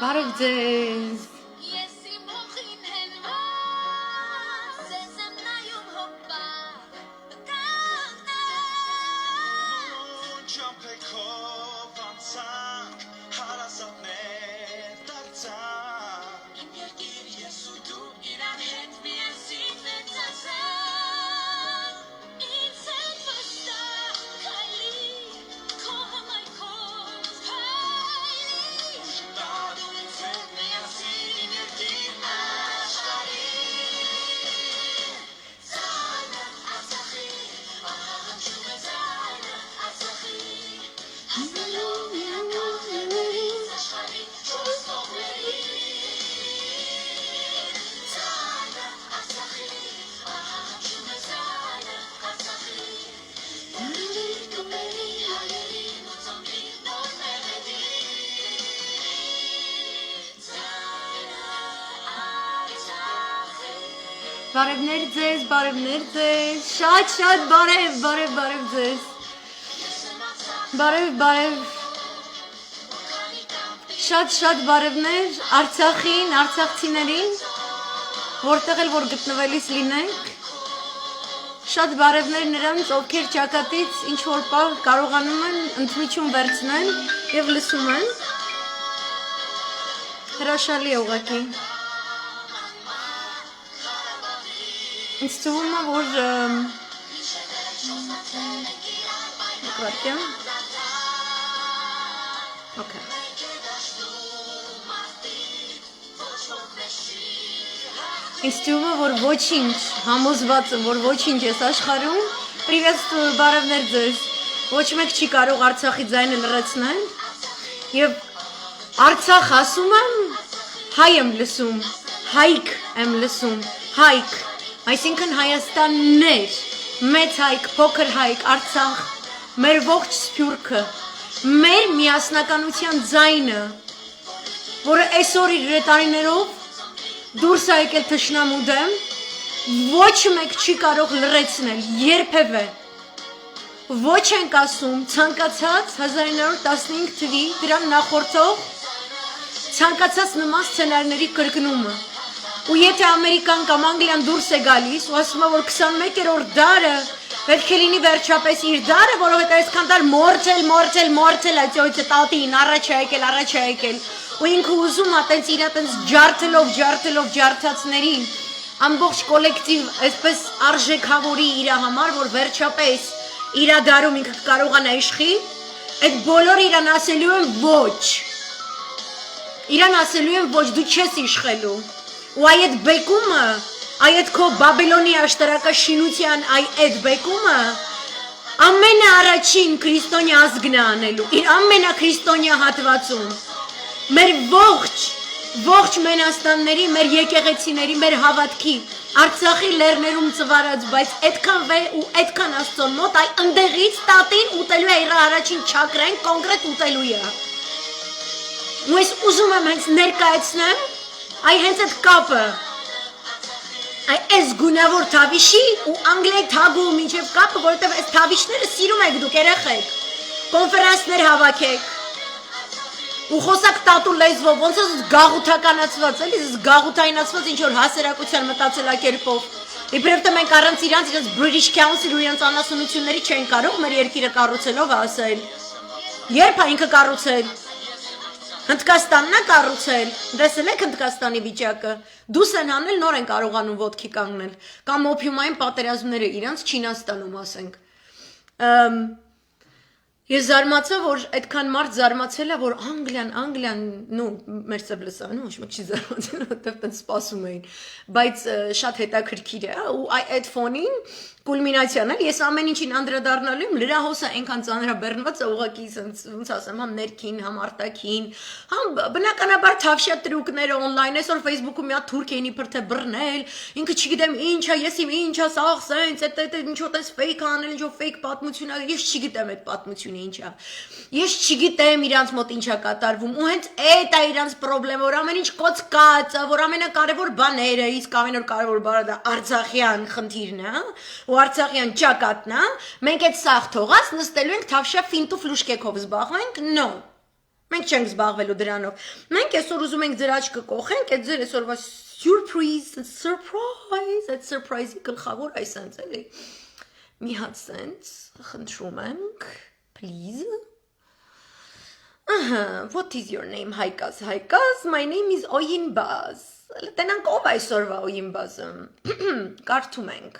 Բարևձեզ։ Բարևներ ձեզ, շատ բարև ձեզ, բարև, շատ բարևներ Արցախին, արցախցիներին, որտեղ էլ որ գտնվելիս լինենք, շատ բարևներ նրանց, ովքեր ճակատից ինչ-որ պահ կարողանում են ընդմիջում վերցնել և լսում են, հրաշալի է ուղղակի։ Ինձ թվում է, որ Ինձ թվում է, որ ոչինչ, համոզված եմ, որ ոչինչ ես աշխարհում, պրիվեստую, բարևներ ձեզ, ոչ մեկ չի կարող Արցախի ձայնը լռեցնել, և Արցախ ասում եմ, հայ եմ լսում, հայք եմ լսում, հայք, այսինքն Հայաստաններ, մեծ հայք, փոքր հայք, Արցախ, մեր ողջ սփյուռքը, մեր միասնականության ձայնը, որը այսօր իր հրետանիներով դուրս է եկել թշնամու դեմ, ոչ մեկ չի կարող լռեցնել, երբևէ, ոչ ենք ասում ցանկացած 1915 թվի դրան նախորդող ցանկացած նման սցենարների կրկնումը, ու եթե Ամերիկան կամ Անգլիան դուրս է գալիս ու ասում է, որ 21-րդ դարը պետք է լինի վերջապես իր դարը, որովհետև այսքան դար մորթել այդ տատին, առաջ է եկել, ու ինքը ուզում է տենց իրա տենց ջարդելով ջարդածների ամբողջ կոլեկտիվ այսպես արժեքավորի իրա համար, որ վերջապես իրա դարում ինքը կարողանա իշխի, այդ բոլորը իրան ասելու են ոչ, դու չես իշխելու, ու այդ բեկումը, այդ քո Բաբելոնի աշտարակաշինության այդ բեկումը ամենաառաջին քրիստոնյա ազգն է անելու, իր ամենաքրիստոնյա հատվածում, մեր ողջ Մենաստանների, մեր եկեղեցիների, մեր հավատքի, Արցախի լեռներում ծվարած, բայց այդքան ու այդքան Աստծո մոտ, այ ընդեղից տատին ուտելու է իր առաջին չակրային կոնկրետ ուտելու է։ Ու ես ուզում եմ հենց ներկայացնեմ, այ հենց այդ կապը, այս գունավոր թավիշի ու Անգլիայի թագու մինչև կապը, որովհետև այս թավիշները սիրում եք դուք երեխեք, կոնֆերանսներ հավաքեք, ու խոսակ տատու լեզվով, ոնց է գաղութականացված, գաղութայնացված ինչ-որ հասարակության մտածելակերպով, իբրև թե մենք առանց իրանց British Council ու իրանց անասունությունների չեն կարող մեր երկիրը կառուցելով ասել, երբ է ինքը կառուցել, Հնդկաստանն է կառուցել, տեսել եք Հնդկաստանի վիճակը, դուս են անել նոր են կարողանում ոտքի կանգնել, կամ օփիումային պատերազմները իրանց Չինաստանում ասենք, ես զարմացա, որ այդքան մարդ զարմացել է, որ Անգլիան, մեր ծև լսան, ոչ մեկ չի զարմացել, որտեղ տենց սպասում էին, բայց շատ հետաքրքիր է, ու այդ ֆոնին կուլմինացիան էլ, ես ամեն ինչին անդրադառնալու եմ, լրահոսը այնքան ծանրաբեռնված է ուղղակի ոնց ասեմ, համ ներքին, համ արտաքին, համ բնականաբար թավշյա տրուկները օնլայն, այսօր Facebook-ում մի հատ թուրք էին իբր թե բռնել, ինքը չգիտեմ ինչ է, ես ինչ է, սաղ սենց, ինչ-որ տես fake անել, ինչ-որ fake պատմություն է, ես չգիտեմ այդ պատմությունը ինչ է, ես չգիտեմ իրանց մոտ ինչ է կատարվում, ու հենց այդ է իրանց պրոբլեմը, որ ամեն ինչ կոծկած, որ ամենակարևոր բաները, իսկ ամենակարևոր բանը դա Արցախյան խնդիրն է, ու Արցախյան ճակատն է, մենք այդ սաղ թողած նստելու ենք թավշյա ֆինտ ու ֆլուշկեքով զբաղվենք, no, Մենք չենք զբաղվելու դրանով։ Մենք այսօր ուզում ենք ձեր աչքը կողենք, այդ ձեր այսօրվա surprise, այդ surprise-ի գլխավոր այսպես էլի։ Մի հատ sense, խնդրում ենք, please. What is your name, Հայկաս, my name is Oyinbaz. Տենանք ով այսօրվա Oyinbaz-ը։ Կարդում ենք։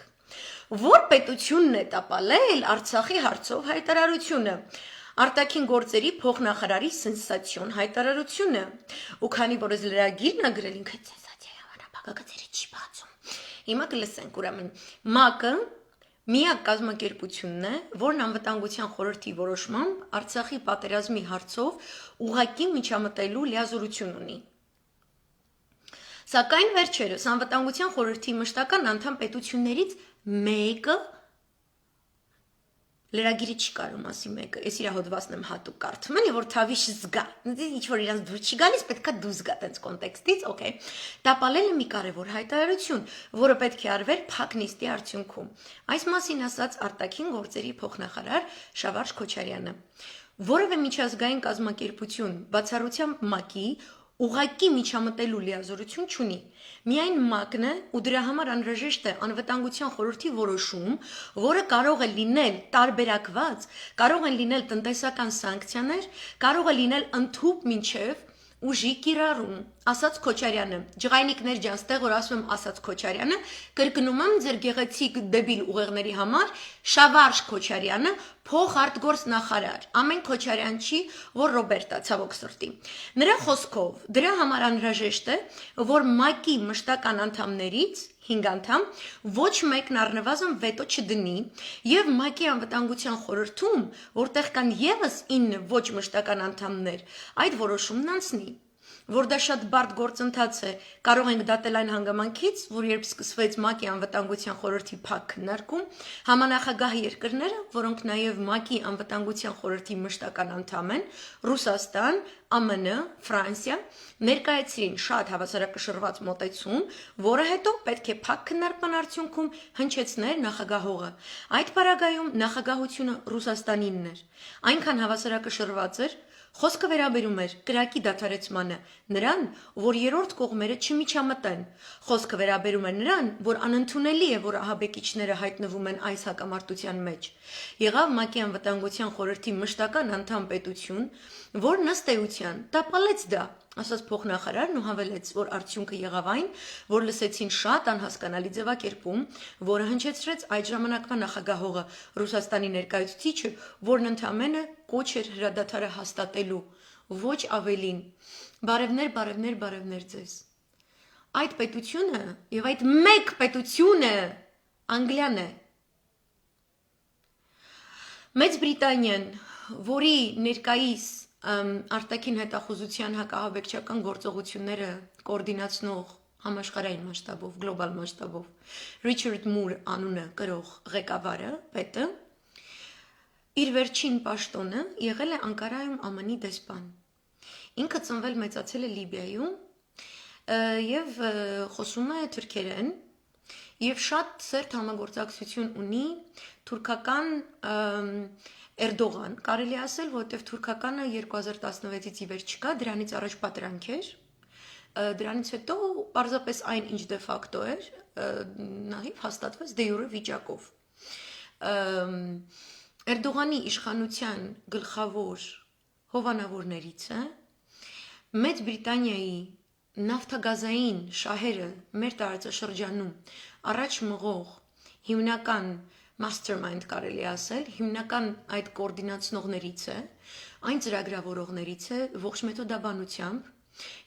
Որ պետությունն է տապալել Արցախի հարցով հայտարարությունը։ Արտաքին գործերի փոխնախարարի սենսացիոն հայտարարությունը։ Ու քանի որ այս լրագիրն է գրել ինքը սենսացիա հավանաբակացերի չի բացում։ Հիմա կլսենք ուրեմն ՄԱԿ-ը միակ կազմակերպությունն է, որն անվտանգության խորհրդի որոշմամբ Արցախի պատերազմի հարցով ուղղակի միջամտելու լիազորություն ունի։ Սակայն վերջերս անվտանգության խորհրդի մշտական անդամ պետություններից մեկը լրագիրի չի կարում ասի մեկը, ես իր հոդվածն եմ հատուկ կարդում եմ, որ թավիշ զգա, ինչ որ իրանց դուր չի գալիս, պետքա դու զգա տենց կոնտեքստից, օքեյ։ Տապալել է մի կարևոր հայտարարություն, որը պետք է արվեր փակ նիստի արդյունքում։ Այս մասին ասաց արտաքին գործերի փոխնախարար Շավարժ Քոչարյանը։ Որևէ միջազգային կազմակերպություն բացառությամբ ՄԱԿ-ի ուղղակի միջամտելու լիազորություն չունի։ Միայն ՄԱԿ-ն է ու դրա համար անհրաժեշտ է անվտանգության խորհրդի որոշում, որը կարող է լինել տարբերակված, կարող են լինել տնտեսական սանկցիաներ, կարող է լինել ընդհուպ մինչև ուժի կիրառում, ասաց Քոչարյանը։ Ջղայնիկներ ջան, ստեղ որ ասում եմ ասաց Քոչարյանը, կրկնում եմ ձեր գեղեցիկ դեբիլ ուղեղների համար Շավարժ Քոչարյանը փոխարտգործ նախարար։ Ամեն Քոչարյան չի, որ Ռոբերտա ցավոք սրտի։ Նրա խոսքով դրա համար անհրաժեշտ է, որ ՄԱԿ-ի մշտական անդամներից 5 անդամ ոչ մեկն առնվազն վետո չդնի եւ ՄԱԿ-ի անվտանգության խորհրդում, որտեղ կան եւս 9 ոչ մշտական անդամներ, այդ որոշումն անցնի։ Որ դա շատ բարդ գործընթաց է, կարող ենք դատել այն հանգամանքից, որ երբ սկսվեց ՄԱԿ-ի անվտանգության խորհրդի փակ քննարկում, համանախագահ երկրները, որոնք նաև ՄԱԿ-ի անվտանգության խորհրդի մշտական անդամ են, Ռուսաստան, ԱՄՆ, Ֆրանսիա, ներկայացրին շատ հավասարակշռված մոտեցում, որը հետո պետք է փակ քննարկման արդյունքում հնչեցներ նախագահողը։ Այդ պարագայում նախագահությունը Ռուսաստանինն էր։ Այնքան հավասարակշռված էր, խոսքը վերաբերում էր կրակի դադարեցմանը, նրան, որ երրորդ կողմերը չմիջամտեն։ Խոսքը վերաբերում է նրան, որ անընդունելի է, որ ահաբեկիչները հայտնվում են այս հակամարտության մեջ։ Եղավ ՄԱԿ-ի անվտանգության խորհրդի մշտական անդամ պետություն, որ ըստ էության տապալեց դա, ասաց փոխնախարարն ու հավելեց, որ արդյունքը եղավ այն, որ լսեցին շատ անհասկանալի ձևակերպում, որը հնչեցրեց այդ ժամանակվա նախագահողը Ռուսաստանի ներկայացուցիչը, որն ընդամենը կոչ էր հրադադարը հաստատելու, ոչ ավելին։ Բարևներ ձեզ։ Այդ պետությունը եւ այդ մեկ պետությունը Անգլիան է։ Մեծ Բրիտանիան, որի ներկայիս արտաքին հետախուզության հակահաբեկչական գործողությունները կոորդինացնող համաշխարհային մասշտաբով, գլոբալ մասշտաբով Ռիչարդ Մուր անունը կրող ղեկավարը, պետը, իր վերջին պաշտոնը եղել է Անկարայում ԱՄՆ-ի դեսպան։ Ինքը ծնվել մեծացել է Լիբիայում եւ խոսում է թուրքերեն եւ շատ սերտ համագործակցություն ունի թուրքական Էրդողան, կարելի ասել, որովհետև թուրքականը 2016-ից ի վեր չկա, դրանից առաջ պատրանք էր, դրանից հետո պարզապես այն, ինչ դե ֆակտո էր, նաև հաստատվեց դե յուրե վիճակով։ Էրդողանի իշխանության գլխավոր հովանավորներից է Մեծ Բրիտանիայի նավթագազային շահերը մեր տարածաշրջանում առաջ մղող հիմնական mastermind կարելի ասել, հիմնական այդ կոորդինացնողներից է, այն ծրագրավորողներից է ողջ մեթոդաբանությամբ,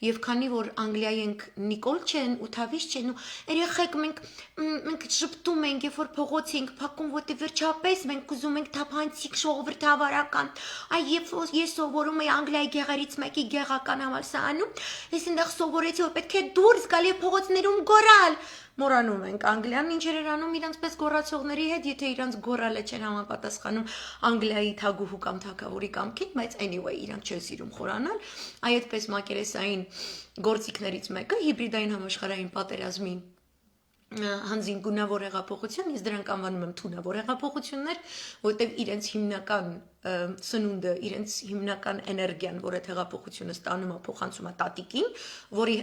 եւ քանի որ Անգլիայի ենք Նիկոլ չեն ու Թավիշ չեն ու երեխեք մենք շփտում ենք, երբ որ փողոցի ենք փակում, որտեղ վերջապես մենք ուզում ենք թափանցիկ ժողովրդավարական, այ երբ որ ես սովորում եի Անգլիայի գեղերից մեկի գեղական համալսարանում, ես այնտեղ սովորեցի, որ պետք է դուրս գալ եւ փողոցներում գոռալ, մոռանում ենք Անգլիան ինչեր էր անում իրանց պես գոռացողների հետ, եթե իրանց գոռալը չեն համապատասխանում Անգլիայի թագուհու կամ թագավորի կամքին, բայց anyway իրանք չեն սիրում խորանալ, այ այդպես մակերեսային գործիքներից մեկը հիբրիդային համաշխարհային պատերազմի հանձին գունավոր հեղափոխություն, ես դրանք անվանում եմ թունավոր հեղափոխություններ, որտեղ իրենց հիմնական սնունդը, իրենց հիմնական էներգիան, որ այդ հեղափոխությունը ստանում է, փոխանցում է տատիկին, որի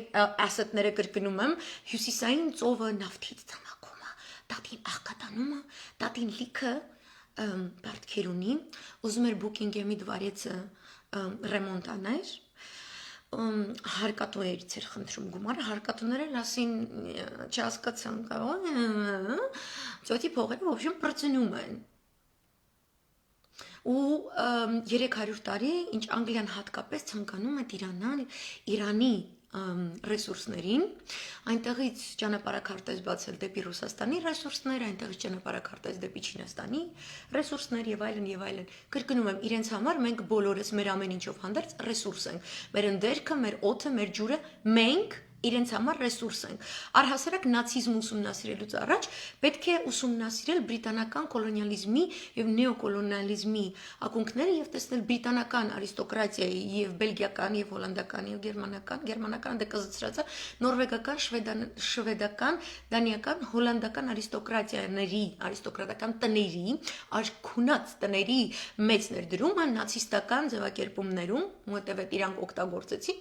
ասետները կրկնում եմ, հյուսիսային ծովը նավթից ցամաքում է, տատին աղքատանում է, տատին լիքը բարդքեր ունի, ուզում էր Booking.am-ի դվարեցը ռեմոնտ աներ, հարկատուներից էր խնդրում գումարը, հարկատուները լասին չհասկացան, ծոտի փողերը, в общем, պրծնում են։ Ու 300 տարի, ինչ Անգլիան հատկապես ցանկանում է Իրանի ռեսուրսներին, այնտեղից ճանապարհակարգ բացել դեպի Ռուսաստանի ռեսուրսներ, այնտեղից ճանապարհակարգ դեպի Չինաստանի ռեսուրսներ եւ այլն եւ այլն։ Կրկնում եմ, իրենց համար մենք բոլորս մեր ամեն ինչով հանդերձ ռեսուրս ենք։ Մեր ընդերքը, մեր օդը, մեր ջուրը մենք իրենց համար ռեսուրս ենք։ Առհասարակ նացիզմ ուսումնասիրելուց առաջ պետք է ուսումնասիրել բրիտանական կոլոնիալիզմի եւ նեոկոլոնիալիզմի ակունքները եւ տեսնել բրիտանական արիստոկրատիայի եւ բելգիական եւ հոլանդական եւ գերմանական դեկազացրածը նորվեգական, շվեդական, դանիական, հոլանդական արիստոկրատական տների, արքունած տների մեծ ներդրումը նացիստական ձևակերպումներում, որտեղ իրանք օգտագործեցին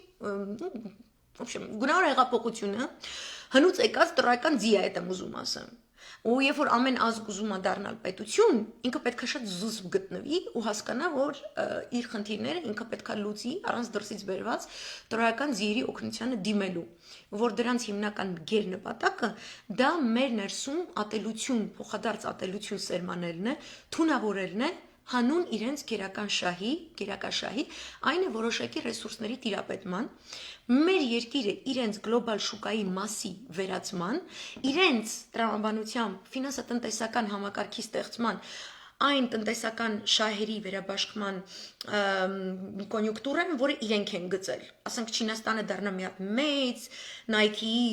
В общем, գունավոր հեղափոխությունը հնուց եկած տրոյական ձիա է եմ ուզում ասեմ։ Ու երբ որ ամեն ազգ ուզում է դառնալ պետություն, ինքը պետք է շատ զուսպ գտնվի ու հասկանա, որ իր խնդիրները ինքը պետք է լուծի առանց դրսից բերված տրոյական ձիերի օգնությանը դիմելու, որ դրանց հիմնական գերնպատակը դա մեր ներսում ատելություն, փոխադարձ ատելություն սերմանելն է, թունավորելն է հանուն իրենց գերակաշահի, այն է որոշակի ռեսուրսների տիրապետման, մեր երկիրը իրենց գլոբալ շուկայի մասի վերացման, իրենց տրամաբանությամբ ֆինանսատնտեսական համակարգի ստեղծման, այն տնտեսական շահերի վերաբաշխման կոնյունկտուրան, որը իրենք են գծել։ Ասենք Չինաստանը դառնա մի հատ մեծ Nike-ի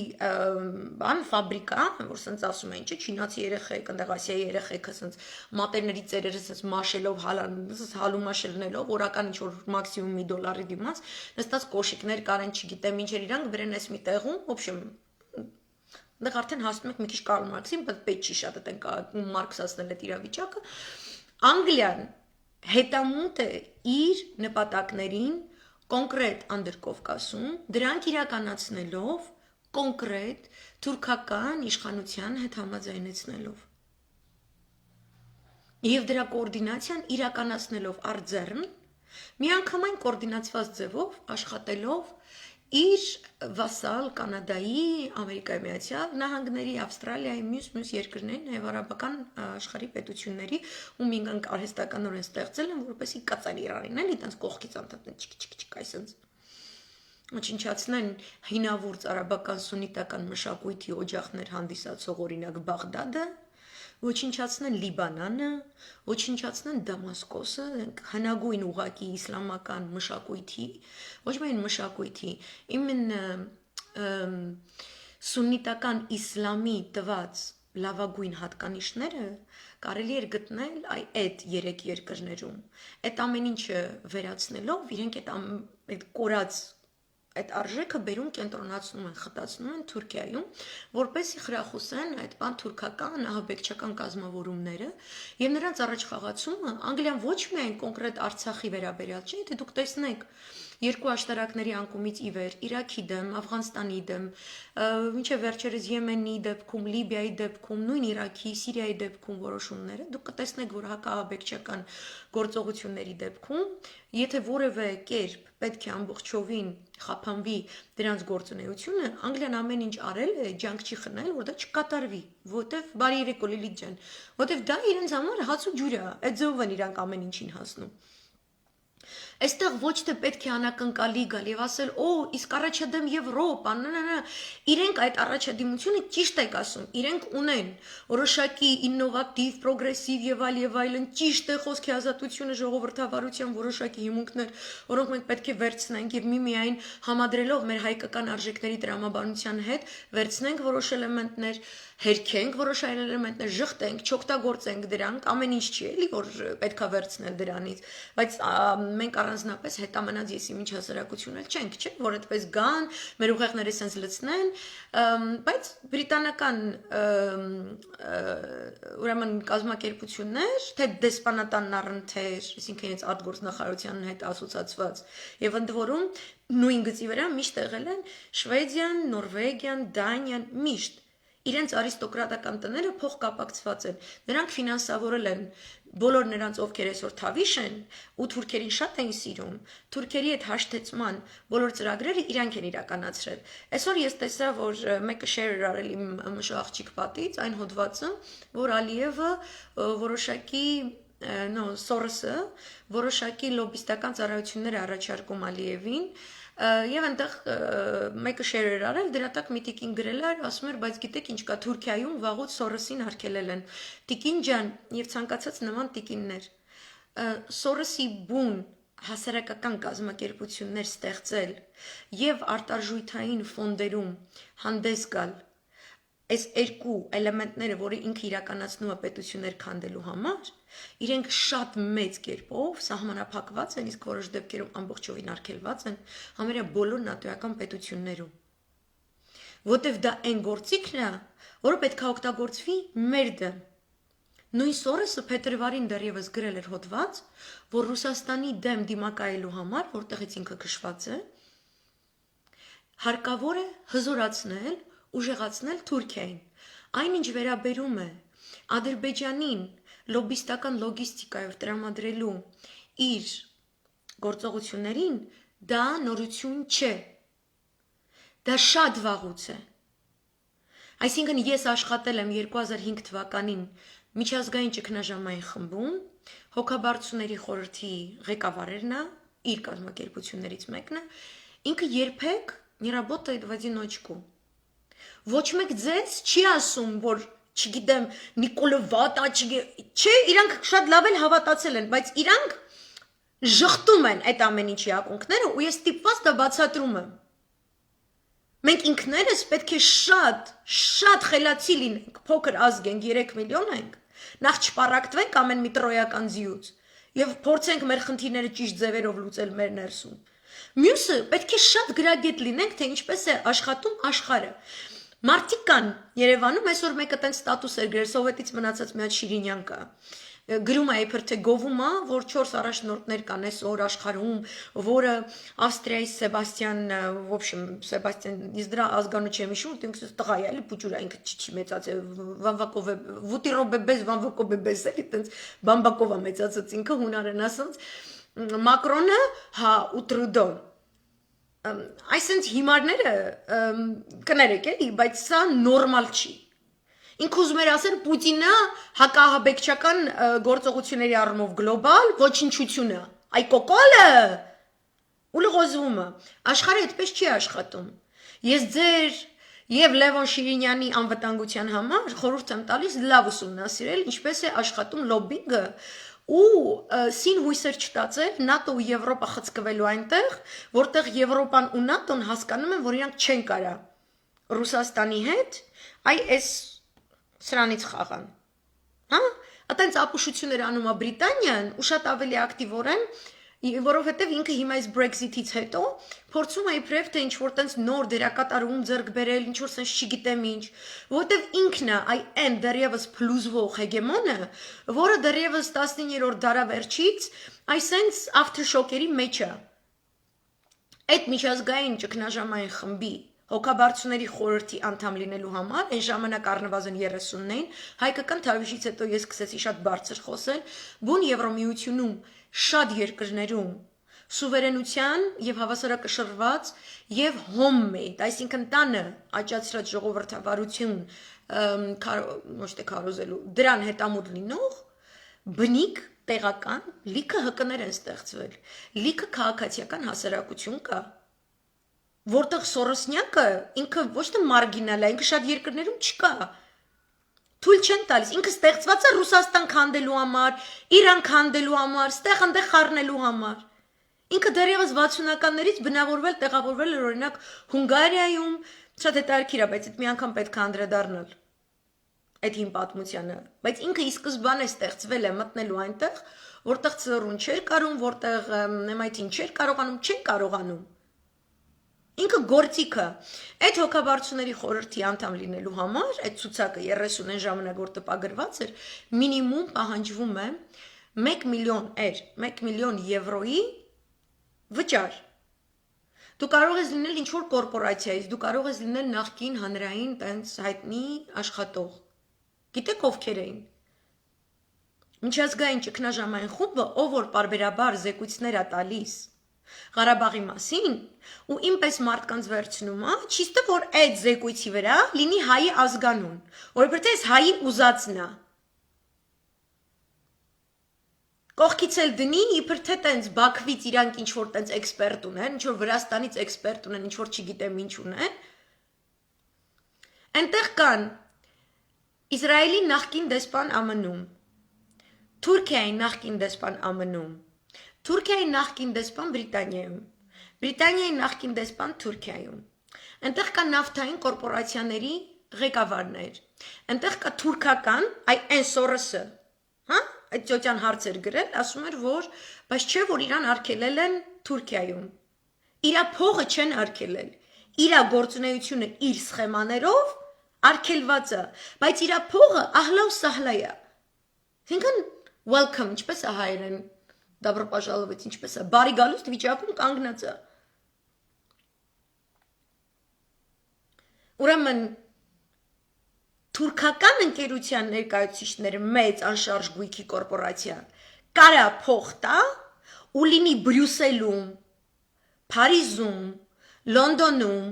ֆաբրիկա, որ սենց ասում են, չէ, չինացի երեխեք, այնտեղ ասիայի երեխեքը սենց մատերների ծերերը սենց մաշելով, հալու մաշելնելով, օրական ինչ-որ մաքսիմում $1 դիմաց, նստած կոշիկներ կարեն, չգիտեմ, ինչեր իրանք բրեն ես մի տեղում, в общем, Դեռ արդեն հասնում եք մի քիչ Կարլ Մարքսին, բայց պետք չի շատ այդենք մարքսացնել այդ իրավիճակը։ Անգլիան հետամուտ է իր նպատակներին կոնկրետ Անդրկովկասում, դրանք իրականացնելով կոնկրետ թուրքական իշխանության հետ համաձայնեցնելով։ Եվ դրա կոորդինացիան իրականացնելով արձեռն, միանգամայն կոորդինացված ձևով աշխատելով իր վասալ Կանադայի, Ամերիկայի Միացյալ Նահանգների, Ավստրալիայի, մյուս երկրների, նաև արաբական աշխարհի պետությունների, ու մինքան արհեստականորեն ստեղծել են, որպեսզի կածան Իրանին, էլի տենց կողքից անդադեն չիկ այսպես ոչնչացնեն հինավուրց արաբական սուննիտական մշակույթի օջախներ հանդիսացող օրինակ Բաղդադը, ոչնչացնեն Լիբանանը, ոչնչացնեն Դամասկոսը, հնագույն ուղակի իսլամական մշակույթի, ոչ միայն մշակույթի, իմенно սուննիտական իսլամի տված լավագույն հատկանիշները կարելի էր գտնել այդ երեք երկրներում։ Այդ ամեն ինչը վերացնելով, իրենք այդ կորած այդ արժեքը բերում կենտրոնացնում են, խտացնում են Թուրքիայում, որպեսզի խրախուսեն այդ պան-թուրքական ահաբեկչական կազմավորումները եւ նրանց առաջխաղացումը Անգլիան ոչ միայն կոնկրետ Արցախի վերաբերյալ չէ, թե դուք տեսնեք երկու աշտարակների անկումից ի վեր Իրաքի դեմ, Աֆղանստանի դեմ, մինչև վերջերս Եմենի դեպքում, Լիբիայի դեպքում, նույն Իրաքի, Սիրիայի դեպքում որոշումները, դուք կտեսնեք, որ հակաահաբեկչական գործողությունների դեպքում, եթե որևէ կերպ պետք է ամբողջովին խափանվի դրանց գործունեությունը, Անգլիան ամեն ինչ արել է, ջանք չի խնել, որ դա չկատարվի, որտեվ բարի երեկո Լիլիթ ջան, որտեվ դա իրենց համար հաց ու ջուր է, այդ ձևով են իրանք ամեն ինչին հասնում։ Այստեղ ոչ թե պետք է անակնկալի գալ եւ ասել, օ, իսկ առաջադեմ Եվրոպան, իրենք այդ առաջադիմությունը ճիշտ եք ասում, իրենք ունեն որոշակի իննովատիվ, պրոգրեսիվ եւ այլն, ճիշտ է խոսքի ազատությունը, ժողովրդավարության որոշակի հիմունքներ, որոնք մենք պետք է վերցնենք եւ միմիայն համադրելով մեր հայկական արժեքների տրամաբանության հետ վերցնենք որոշ էլեմենտներ, հերքենք որոշ էլեմենտներ, ժխտենք, չօգտագործենք դրանք, ամեն ինչ չի էլի որ պետքա վերցնել դրանից, բայց մենք առանձնապես հետամնաց եսի միջ հասարակություն էլ չենք, չէ՞, որ այդպես գան, մեր ուղեղները sense լցնեն, բայց բրիտանական ուրեմն կազմակերպություններ, թե դեսպանատան առընթեր, այսինքն իրենց արտգործնախարարության հետ ասոցացված, եւ ընդ որում նույն գծի վրա միշտ եղել են Շվեդիան, Նորվեգիան, Դանիան, միշտ իրենց արիստոկրատական տները փոխկապակցված են, նրանք ֆինանսավորել են բոլոր նրանց, ովքեր այսօր թավիշ են, ու թուրքերին շատ էին սիրում, թուրքերի հետ հաշտեցման բոլոր ծրագրերը իրանք են իրականացրել։ Այսօր ես տեսա, որ մեկը share էր արել իմ աղջիկ պատից, այն հոդվածը, որ Ալիևը որոշակի Սորոսը որոշակի լոբիստական ծառայություններ առաջարկում Ալիևին, եւ այնտեղ մեկը share էր արել, դրա տակ մի տիկին գրել էր, ասում էր, բայց գիտեք ինչ կա, Թուրքիայում վաղուց Սորոսին արգելել են։ Տիկին ջան, եւ ցանկացած նման տիկիններ, Սորոսի բուն հասարակական կազմակերպություններ ստեղծել եւ արտարժույթային ֆոնդերում հանդես գալ այս երկու էլեմենտները, որը ինքը իրականացնում է պետություններ քանդելու համար, իրենք շատ մեծ կերպով սահմանափակված են, իսկ որոշ դեպքերում ամբողջովին արգելված են համարյա բոլոր նատոյական պետություններում։ Որտեվ դա այն գործիքն է, որը պետք է օգտագործվի մեր դեմ։ Նույն Սորոսը փետրվարին դեռևս գրել էր հոդված, որ Ռուսաստանի դեմ դիմակայելու համար, որտեղից ինքը քշված է, հարկավոր է հզորացնել, ուժեղացնել Թուրքիային։ Այնինչ վերաբերում է Ադրբեջանին լոբիստական լոգիստիկայով տրամադրելու իր գործողություններին, դա նորություն չէ։ Դա շատ վաղուց է։ Այսինքն ես աշխատել եմ 2005 թվականին միջազգային ճգնաժամային խմբում, հոգաբարձուների խորհրդի ղեկավարերն է, իր կազմակերպություններից մեկն է, ինքը երբեք не работает в одиночку։ Ոչ մեկ ձեզ չի ասում, որ չգիտեմ, Նիկոլը վատա, չէ, իրանք շատ լավ էլ հավատացել են, բայց իրանք ժխտում են այդ ամեն ինչի ակունքները ու ես ստիպված դա բացատրում եմ։ Մենք ինքներս պետք է շատ խելացի լինենք, փոքր ազգ ենք, 3 միլիոն ենք, նախ չպարակտվենք ամեն մի տրոյական ձիուց եւ փորձենք մեր խնդիրները ճիշտ ձևերով լուծել մեր ներսում։ Մյուսը պետք է շատ գրագետ լինենք, թե ինչպես է աշխատում աշխարհը։ Մարդիկ կան Երևանում, այսօր մեկը տենց ստատուս էր գրել, սովետից մնացած մի հատ շիրինյան կա։ Գրում է իբր թե գովում է, որ 4 առաջնորդներ կան այսօր աշխարհում, որը Ավստրիայի Սեբաստիան, в общем, Սեբաստիան, ես դրա ազգանունը չեմ հիշում, ինքը տղա է, էլի պուճուրա, ինքը չի մեծած է, Վանվակով է, Վուտիրոբեբես, Վանվակոբեբես էլի, տենց բամբակով է մեծացած ինքը հունարեն ասած, Մակրոնը, հա, ու Տրուդոն։ Այսինքն հիմարները կներեք էլի, բայց սա նորմալ չի։ Ինքը ուզում էր ասել Պուտինը հակահաբեկչական գործողությունների առումով գլոբալ ոչնչությունը, այ կոկոլը ու լղոզումը, աշխարհը այդպես չի աշխատում։ Ես ձեր եւ Լևոն Շիրինյանի անվտանգության համար խորհուրդ եմ տալիս լավ ուսումնասիրել, ինչպես է աշխատում լոբինգը ու սին հույսեր չտածել ՆԱՏՕ ու Եվրոպա խցկվելու այնտեղ, որտեղ Եվրոպան ու ՆԱՏՕ-ն հասկանում են, որ իրանք չեն կարա Ռուսաստանի հետ այս սրանից խաղան։ Հա? Այտենց ապուշություններ անում է Բրիտանիան ու շատ ավելի ակտիվորեն, որովհետև ինքը հիմա այս Brexit-ից հետո փորձում է իբրև թե ինչ որ տենց նոր դերակատարում ձեռք բերել, ինչ որ sense չգիտեմ ինչ, որովհետև ինքն է այն դեռևս փլուզվող հեգեմոնը, որը դեռևս 19-րդ դարավերջից այսենց aftershock-երի մեջ է։ Այդ միջազգային ճգնաժամային խմբի հոգաբարձուների խորհրդի անդամ լինելու համար, այն ժամանակ առնվազն 30-ին, հայկական թավիշից հետո ես սկսեցի շատ բարձր խոսել, բուն Եվրոմիությունում շատ երկրներում սուվերենության եւ հավասարակշռված եւ homemade, այսինքն տանը աճացրած ժողովրդավարություն ոչ թե քարոզելու, դրան հետամուտ լինող բնիկ տեղական լիքը հկներ են ստեղծվել, լիքը քաղաքացիական հասարակություն կա, որտեղ Սորոսնյակը ինքը ոչ թե մարգինալ է, ինքը շատ երկրներում չկա, թույլ չեն տալիս, ինքը ստեղծված է Ռուսաստան քանդելու համար, Իրան քանդելու համար, ստեղ-ընդեղ խառնելու համար, ինքը դեռևս 60-ականներից բնավորվել, տեղավորվել էր օրինակ Հունգարիայում, շատ հետաքրքիր է, բայց այդ մի անգամ պետք է անդրադառնալ այդ հին պատմությանը, բայց ինքը ի սկզբանե ստեղծվել է մտնելու այնտեղ, որտեղ ծառուն չէր կարում, որտեղ MIT-ին չէր կարողանում, չեն կարողանում։ Ինքը գործիքը, այդ հոգաբարձուների խորհրդի անդամ լինելու համար, այդ ցուցակը 30 ժամանակ որ տպագրված էր, մինիմում պահանջվում է 1 միլիոն եվրոյի վճար։ Դու կարող ես լինել ինչ-որ կորպորացիայից, դու կարող ես լինել նախկին հանրային տենց հայտնի աշխատող։ Գիտեք ովքեր էին։ Միջազգային ճգնաժամային խումբը, ով որ պարբերաբար զեկույցներ է տալիս Ղարաբաղի մասին, ու ինպես մարդկանց վերցնում է, ճիշտը որ այդ զեկույցի վրա լինի հայի ազգանուն, որովհետև այս հայի ուզածն է։ Կողքից էլ դնի, իբր թե տենց Բաքվից իրանք ինչ-որ տենց էքսպերտ ունեն, ինչ-որ Վրաստանից էքսպերտ ունեն, ինչ-որ չգիտեմ ինչ ունեն, այնտեղ կան Իսրայելի նախկին դեսպան ԱՄՆ-ում, Թուրքիայի նախկին դեսպան ԱՄՆ-ում, Թուրքիայի նախկին դեսպան Բրիտանիայում, Բրիտանիայի նախկին դեսպան Թուրքիայում, այնտեղ կա նավթային կորպորացիաների ղեկավարներ, այնտեղ կա թուրքական, այն Սորոսը, հա? Այդ ճոճան հարց էր գրել, ասում էր, որ բայց չէ, որ իրան արգելել են Թուրքիայում։ Իրա փողը չեն արգելել։ Իրա գործունեությունը իր սխեմաներով արգելված է, բայց իրա փողը ահլա ու սահլա է։ Ինքն welcome, ինչպես է հայերեն, добро пожаловать, ինչպես է, բարի գալուստ վիճակում կանգնած է։ Ուրեմն Թուրքական ընկերության ներկայացուցիչները մեծ անշարժ գույքի կորպորացիա կարա փող տա ու լինի Բրյուսելում, Փարիզում, Լոնդոնում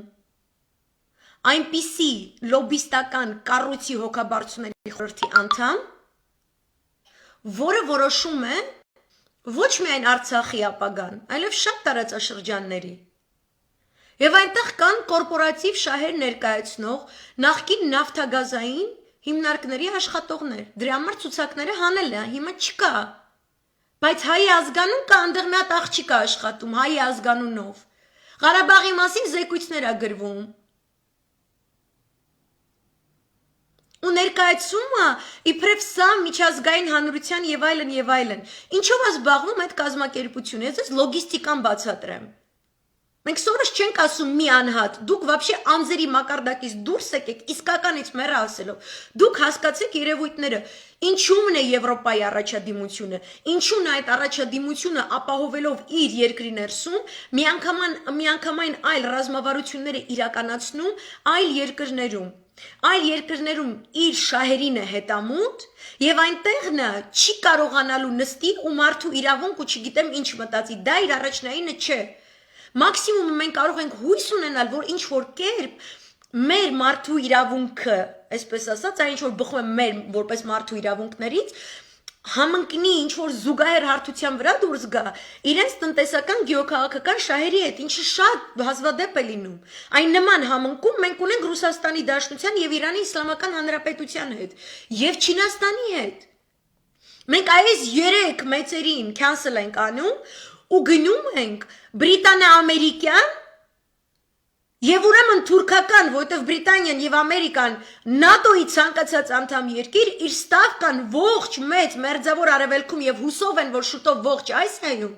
այնպիսի լոբիստական կառույցի հոգաբարձուների խորհրդի անդամ, որը որոշում է ոչ միայն Արցախի ապագան, այլև շատ տարածաշրջանների։ Եվ այնտեղ կան կորպորատիվ շահեր ներկայացնող նախկին նավթագազային հիմնարկների աշխատողներ։ Դրա համար ցուցակները հանել է, հիմա չկա։ Բայց հայի ազգանուն կա, այնտեղ մի հատ աղջիկ է աշխատում հայի ազգանունով։ Ղարաբաղի մասին զեկույցներ է գրվում։ Ու ներկայացումը իբրև սա միջազգային հանրության եւ այլն։ Ինչով է զբաղվում այդ կազմակերպությունը։ Ես լոգիստիկան բացատրեմ։ Մենք սորս չենք ասում մի անհատ, դուք вообще անձերի մակարդակից դուրս եկեք, իսկականից մեռա ասելով, դուք հասկացեք երևույթները, ինչու՞մն է Եվրոպայի առաջադիմությունը, ինչու՞ն է այդ առաջադիմությունը ապահովելով իր երկրի ներսում, միանգամայն այլ ռազմավարությունները իրականացնում այլ երկրներում իր շահերին է հետամուտ եւ այնտեղն չի կարողանալու նստի ու մարդու իրավունք ու չգիտեմ ինչ մտածի, դա իր առաջնայինը չէ։ Մաքսիմումը մենք կարող ենք հույս ունենալ, որ ինչ որ կերպ մեր մարդու իրավունքը, այսպես ասած, այն ինչ որ բխում է մեր որպես մարդու իրավունքներից, համընկնի ինչ որ զուգահեռ հարթության վրա դուրս գա իրենց տնտեսական գեոքաղաքական շահերի հետ, ինչը շատ հազվադեպ է լինում։ Այն նման համընկում մենք ունենք Ռուսաստանի Դաշնության եւ Իրանի Իսլամական Հանրապետության հետ եւ Չինաստանի հետ։ Մենք այս 3 մեծերին cancel ենք անում ու գնում ենք բրիտանա-ամերիկյան եւ ուրեմն թուրքական, որտեղ Բրիտանիան եւ Ամերիկան ՆԱՏՕ-ի ցանկացած անդամ երկիր իր ստավկան ողջ մեծ մերձավոր արևելքում եւ հուսով են, որ շուտով ողջ Ասիայում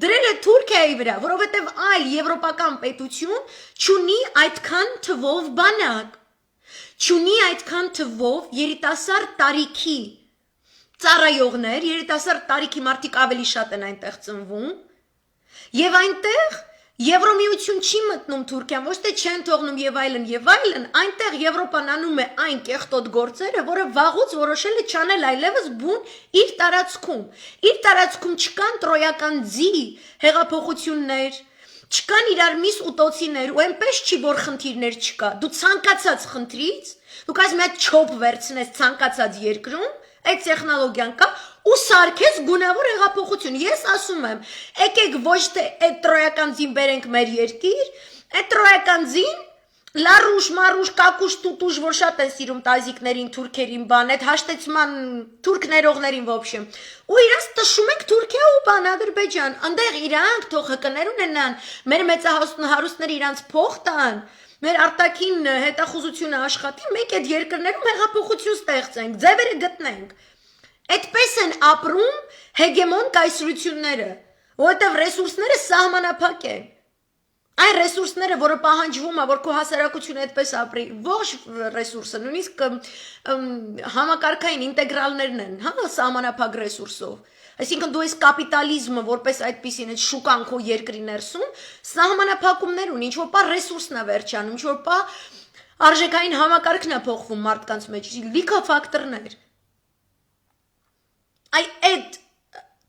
դրել է Թուրքիայի վրա, որովհետեւ այլ եվրոպական պետություն չունի այդքան թվով բանակ, չունի այդքան թվով երիտասարդ տարիքի ծառայողներ, երիտասարդ տարիքի մարդիկ ավելի շատ են այնտեղ ծնվում, եւ այնտեղ Եվրոմիություն չի մտնում Թուրքիան, ոչ թե չեն թողնում եւ այլն, այնտեղ Եվրոպան անում է այն կեղտոտ գործերը, որը վաղուց որոշել է չանել այլևս բուն իր տարածքում։ Իր տարածքում չկան տրոյական ձի հեղափոխություններ, չկան իրար միս ուտոցիներ, ու այնպես չի որ խնդիրներ չկա։ Դու ցանկացած խնդրից, դու կաս մի հատ չոփ վերցնես ցանկացած երկրում, այդ տեխնոլոգիան կա ու սարքես գունավոր հեղափոխություն։ Ես ասում եմ, եկեք ոչ թե այդ տրոյական ձին բերենք մեր երկիր, այդ տրոյական ձին լարուշ, մարուշ, կակուշ, տուտուշ, որ շատ են սիրում տազիկներին, թուրքերին բան, այդ հաշտեցման թուրք ներողներին ոբշեմ։ Ու իրանց տշում ենք Թուրքիա ու բան Ադրբեջան, այնտեղ իրանք թող հկներ ունենան, մեր մեծահարուստները իրանց փող տան, մեր արտաքին հետախուզությունը աշխատի, մենք այդ երկրներում հեղափոխություն ստեղծենք, ձևերը գտնենք։ Այդպես են ապրում հեգեմոն կայսրությունները, որովհետև ռեսուրսները սահմանափակ են։ Այն ռեսուրսները, որը պահանջվում է, որ քո հասարակությունը այդպես ապրի, ողջ ռեսուրսը, նույնիսկ համակարգային ինտեգրալներն են, հա, սահմանափակ ռեսուրսով։ Այսինքն դու ես կապիտալիզմը որպես այդպեսին այդ շուկան քո երկրի ներսում սահմանափակումներ ունի, ինչ որ բա ռեսուրսն է վերջանում, ինչ որ բա արժեքային համակարգն է փոխվում մարդկանց մեջ, լիքը ֆակտորներ։ Այդ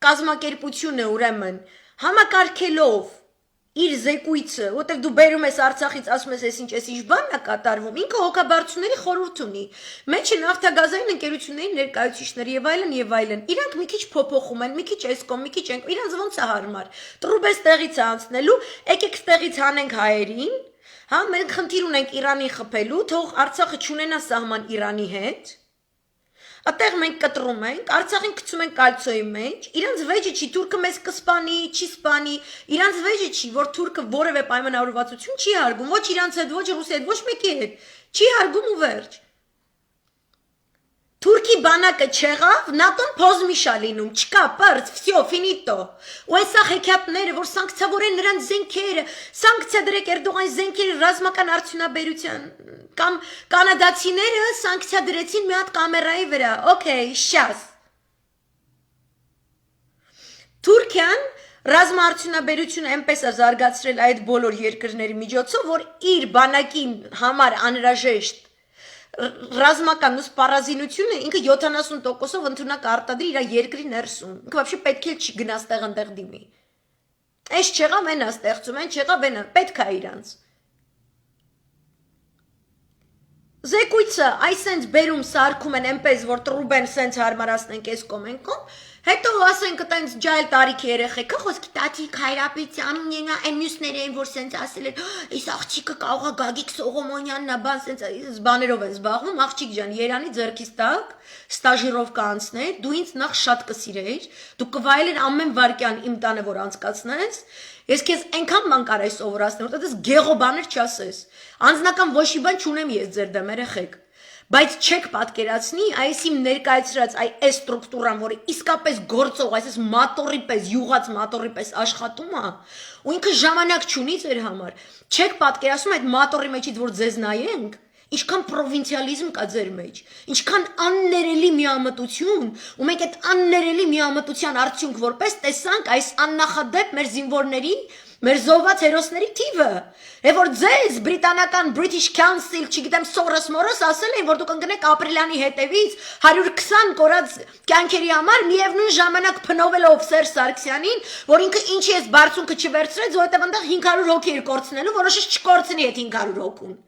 կազմակերպությունը ուրեմն համակարգելով իր զեկույցը, որտեղ դու բերում ես Արցախից, ասում ես, այս ինչ բանն է կատարվում, ինքը հոգաբարձուների խորհուրդ ունի։ Մեջը նավթագազային ընկերությունների ներկայացուցիչներ եւ այլն, իրանք մի քիչ փոփոխում են, մի քիչ էսկոմ, մի քիչ են, իրանց ոնց է հարմար։ Տրուբես տեղից է անցնելու, եկեք ստեղից հանենք հայերին, հա, մենք խնդիր ունենք Իրանին խփելու, թող Արցախը չունենա սահման Իրանի հետ։ Այդտեղ մենք կտրում ենք, Արցախին գցում ենք կալցիոյի մեջ, իրանց վեճը չի, թուրքը մեզ կսպանի, չի սպանի, իրանց վեճը չի, որ թուրքը որևէ պայմանավորվածություն չի հարգում, ոչ իրանց հետ, ոչ ռուսի հետ, ոչ մեկի հետ, չի հարգում ու վերջ։ Թուրքի բանակը չեղավ, ՆԱՏՕ-ն փոզմիշա լինում, չկա, պարզ, վсё, ֆինիտո։ Ու այսա հեքիաթները, որ սանկցիավորեն նրանց զենքերը, սանկցիա դրեք Էրդողանի զենքերի ռազմական արդյունաբերության, կամ կանադացիները սանկցիա դրեցին մի հատ կամերայի վրա, օքեյ, շաս։ Թուրքիան ռազմաարդյունաբերությունը այնպես է զարգացրել այդ բոլոր երկրների միջոցով, որ իր բանակի համար անհրաժեշտ ռազմական ու սպառազինությունը ինքը 70%-ով ընդունակ արտադրի իր երկրի ներսում։ Ինքը вообще պետք է չի գնաս տեղանտեղ դիմի։ Այս չեղավ այնա ստեղծում, այն չեղավ այնա, պետք է իրանց։ Զեկույցը այսենց բերում սարքում են այնպես, որ տրուբեն սենց հարմարացնենք այս կոմենկոմ, հետո ասենք այտենց ջայլ տարիքի երեխեքը խոսքի տատիկ Հայրապետյանն ենա այն մյուսները են, որ սենց ասել են, այս աղջիկը կարող է Գագիկ Սողոմոնյանն է, բան սենց բաներով են զբաղվում, աղջիկ ջան, Երանի ձեռքից տակ, ստաժիրովկա անցներ, դու ինձ նախ շատ կսիրեիր, դու կվայելեր ամեն վարքյան իմ տանը, որ անցկացնես, ես քեզ այնքան բան կարայի սովորացնել, որտեղ դες գեղո բաներ չասես, անձնական ոչ մի բան չունեմ ես ձեր դեմ երեխեք, բայց չեք պատկերացնի, այս իմ ներկայացրած այս ստրուկտուրան, որը իսկապես գործող, այսպես մատորի պես, յուղած մատորի պես աշխատում է, ու ինքը ժամանակ չունի ձեր համար, չեք պատկերացնում այդ մատորի մեջից, որ ձեզ նայենք, ինչքան պրովինցիալիզմ կա ձեր մեջ, ինչքան աններելի միամտություն, ու մենք այդ աններելի միամտության արդյունք որպես տեսանք այս աննախադեպ մեր զինվորների, մեր զոհված հերոսների թիվը, որ ձեզ բրիտանական British Council, չգիտեմ, Soros Moros ասել են, որ դուք ընկնեք ապրիլյանի հետևից 120 կորած կյանքերի համար, միևնույն ժամանակ փնովելով Սերժ Սարգսյանին, որ ինքը ինչի էս բարձունքը չվերցրեց, որովհետև այնտեղ 500 հոգի էր կորցնելու, որոշեց չկորցնի այդ 500 հոգուն։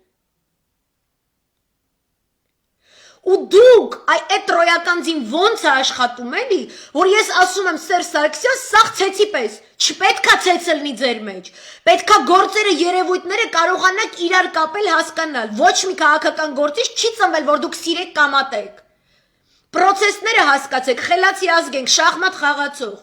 Ու դուք այդ տրոյական ձին ոնց է աշխատում էլի, որ ես ասում եմ Սերժ Սարգսյան, սաղ ցեցի պես, չպետքա ցեցը լինի ձեր մեջ, պետքա գործերը, երևույթները կարողանաք իրար կապել, հասկանալ, ոչ մի քաղաքական գործիչ չի ծնվել, որ դուք սիրեք կամատեք, պրոցեսները հասկացեք, խելացի ազգ ենք, շախմատ խաղացող,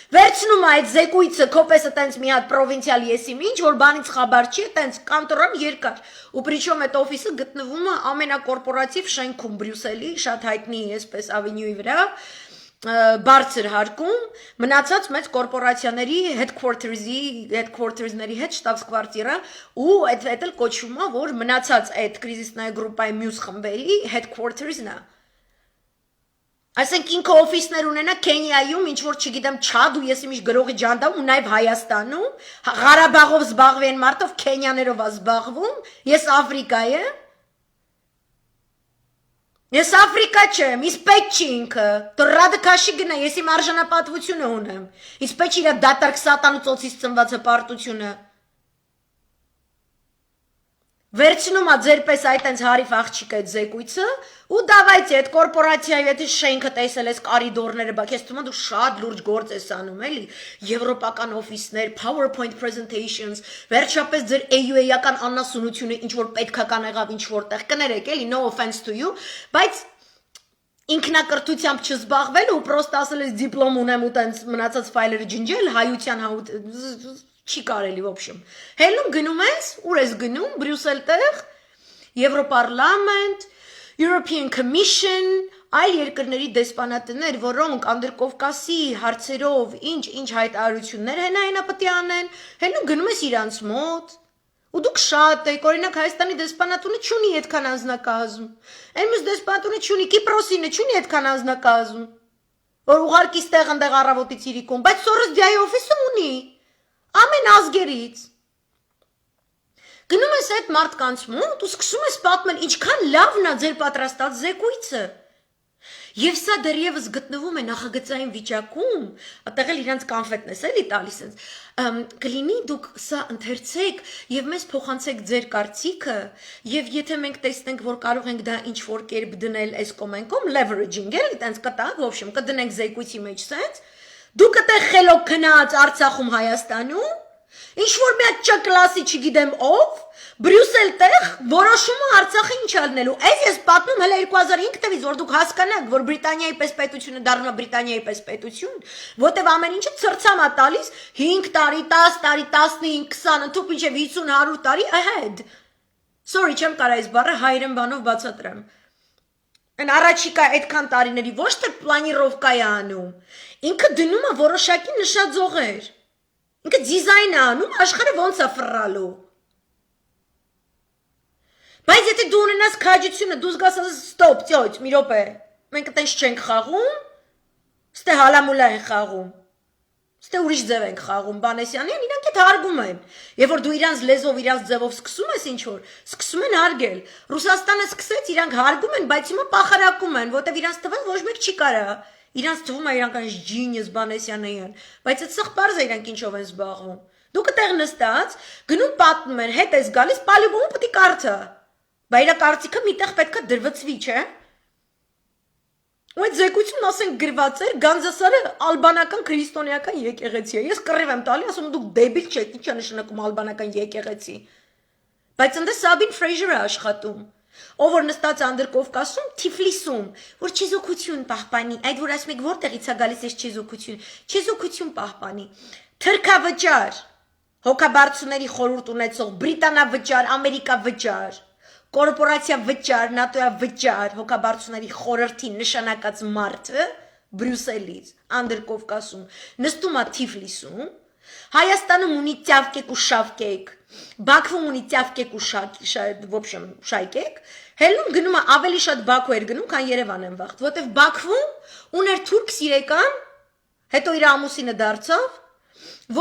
վերցնում այդ զեկույցը քոպես այտենց մի հատ պրովինցիալ եսիմ ինչ, որ բանից խաբար չի, այտենց կանտորան երկար, ու պրիչոմ այդ օֆիսը գտնվում է ամենակորպորատիվ շենքում Բրյուսելի, շատ հայտնի այսպես ավենյուի վրա, բարձր հարկում, մնացած մեծ կորպորացիաների headquarters-ների հետ շտաբս-կվարտիրը, ու այդ էլ կոչվում է, որ մնացած այդ կրիզիսնային գրուպայի մյուս խմբերի headquarters-ն է։ Այսինքն ինքը օֆիսներ ունենա Քենիայում, ինչ որ չգիտեմ Չադ ու ես իմիշ գրողի ջանդամ ու նաև Հայաստանում, Ղարաբաղով զբաղվեն մարդով, Քենյաներով է զբաղվում, ես Աֆրիկայի եմ։ Ես Աֆրիկա չեմ, իսկ պետք չի ինքը, դրադը քաշի գնա, ես իմ արժանապատվությունը ունեմ, իսկ պետք իր դատարկ սատանու ծոցից ծնված հպարտությունը։ Վերցնում է ձեր պես այտենց հարիվ աղջիկ այդ զեկույցը ու դավայցի այդ կորպորացիայի հետ շենքը տեսել ես կարիդորները, բա քեզ թվում է դու շատ լուրջ գործ ես անում, էլի, եվրոպական օֆիսներ, PowerPoint presentations, վերջապես ձեր AUA-ական աննասունությունը ինչ որ պետքական եղավ ինչ որտեղ, կներեք, էլի, no offense to you, բայց ինքնակրթությամբ չզբաղվել ու պրոստը ասել ես դիպլոմ ունեմ ու տենց մնացած ֆայլերը ջնջել, հայության չի կարելի, в общем, հելում գնում ես, ուր ես գնում, Բրյուսել տեղ, Եվրոպարլամենտ, European Commission, այլ երկրների դեսպանատներ, որոնք Անդրկովկասի հարցերով ինչ հայտարարություններ հենա պետք է անեն, հենու գնում ես իրանց մոտ։ Ու դուք շատ եք, օրինակ Հայաստանի դեսպանատունը չունի այդքան անձնակազմ։ Այն մյուս դեսպանատունը չունի, Կիպրոսինը չունի այդքան անձնակազմ, որ ուղարկի ստեղ ընդեղ առավոտից իրիկում, բայց Սորոսյայի օֆիսը ունի, ամեն ազգերից։ Գնում ես այդ մարդկանց մոտ ու սկսում ես պատմել, ինչքան լավն է ձեր պատրաստած զեկույցը։ Եվ սա դեռևս գտնվում է նախագծային վիճակում, այդտեղ էլ իրանց կանֆետն ես էլի տալիս են։ Կլինի դուք սա ընթերցեք եւ մեզ փոխանցեք ձեր կարծիքը, եւ եթե մենք տեսնենք, որ կարող ենք դա ինչ որ կերպ դնել այս կոմենտում, leveraging էլի, տենց կտա, в общем, կդնենք զեկույցի մեջ sense, դուք այդտեղ խելոք քնած Արցախում Հայաստանում, ինչ որ մի հատ ճկլասի, չգիտեմ ով, Բրյուսել տեղ որոշումը Արցախի ինչ ալնելու։ Այս ես պատմում հələ 2005 թվականից, որ դուք հասկանաք, որ Բրիտանիայի պես պետությունը դառնում է Բրիտանիայի պես պետություն, որտեվ ամեն ինչը ծրծամ է տալիս 5 տարի, 10 տարի, 15, 20, ընդհանուր մինչև 50-100 տարի ahead։ Sorry, չեմ կարող այս բառը հայերեն բանով բացատրեմ։ Այն առաջիկա այդքան տարիների ոչ թե պլանիրովկա է անում։ Ինքը դնում է որոշակի նշաձողեր։ Ինքը դիզայն է անում, աշխարհը ոնց է ֆռալու։ Բայց եթե դու ունենաս քաջությունը, դու զգաս ստոպ, ծյոց, մի րոպե, մենք այտենց չենք խաղում, ստե հալամուլա են խաղում, ստե ուրիշ ձև ենք խաղում, Բանեսյանին, իրանք էդ հարգում են, երբ որ դու իրանց լեզվով, իրանց ձևով սկսում ես ինչ-որ, սկսում են հարգել, Ռուսաստանը սկսեց, իրանք հարգում են, բայց հիմա պախարակում են, որտեվ իրանց թվում ոչ մեկ չի կարա, իրանց թվում է իրանք այս genius Բանեսյանը են, բայց այդ սխ պարզ է իրանք ինչով են զբաղվում, դուք այդտեղ նստած, գնում պատմում են, հետ ես գալիս, պալիբոմը պետք է կարդա Բայց իր կարծիքը միտեղ պետքա դրվծվի, չէ։ Ու այդ զեկույցում ասենք գրված էր Գանձասարը ալբանական քրիստոնեական եկեղեցի է։ Ես կռիվ եմ տալի, ասում դուք դեբիլ չեք, ի՞նչ է նշանակում ալբանական եկեղեցի։ Բայց ընդ Սաբին Ֆրեյզերը աշխատում, ով որ նստած Անդրկովկասում, Թիֆլիսում, որ չեզոքություն պահպանի, այդ որ ասում եք որտեղից է գալիս այս չեզոքություն պահպանի։ Թրքավճար, հոգաբարձուների խորհուրդ ունեցող, բրիտանավճար, ամերիկավճար Կորպորացիա վճար, նատոյա վճար, հոգաբարձուների խորհրդի նշանակած մարդը Բրյուսելից, Անդրկովկասում, նստում է Թիֆլիսում, Հայաստանում ունի տյավկեք ու շավկեք, Բաքվում ունի տյավկեք ու в общем, շայկեք, հելում գնում է ավելի շատ Բաքու էր գնում, քան Երևան են վաղտ, որտեվ Բաքվում ուներ թուրք սիրեկան, հետո իր ամուսինը դարձավ,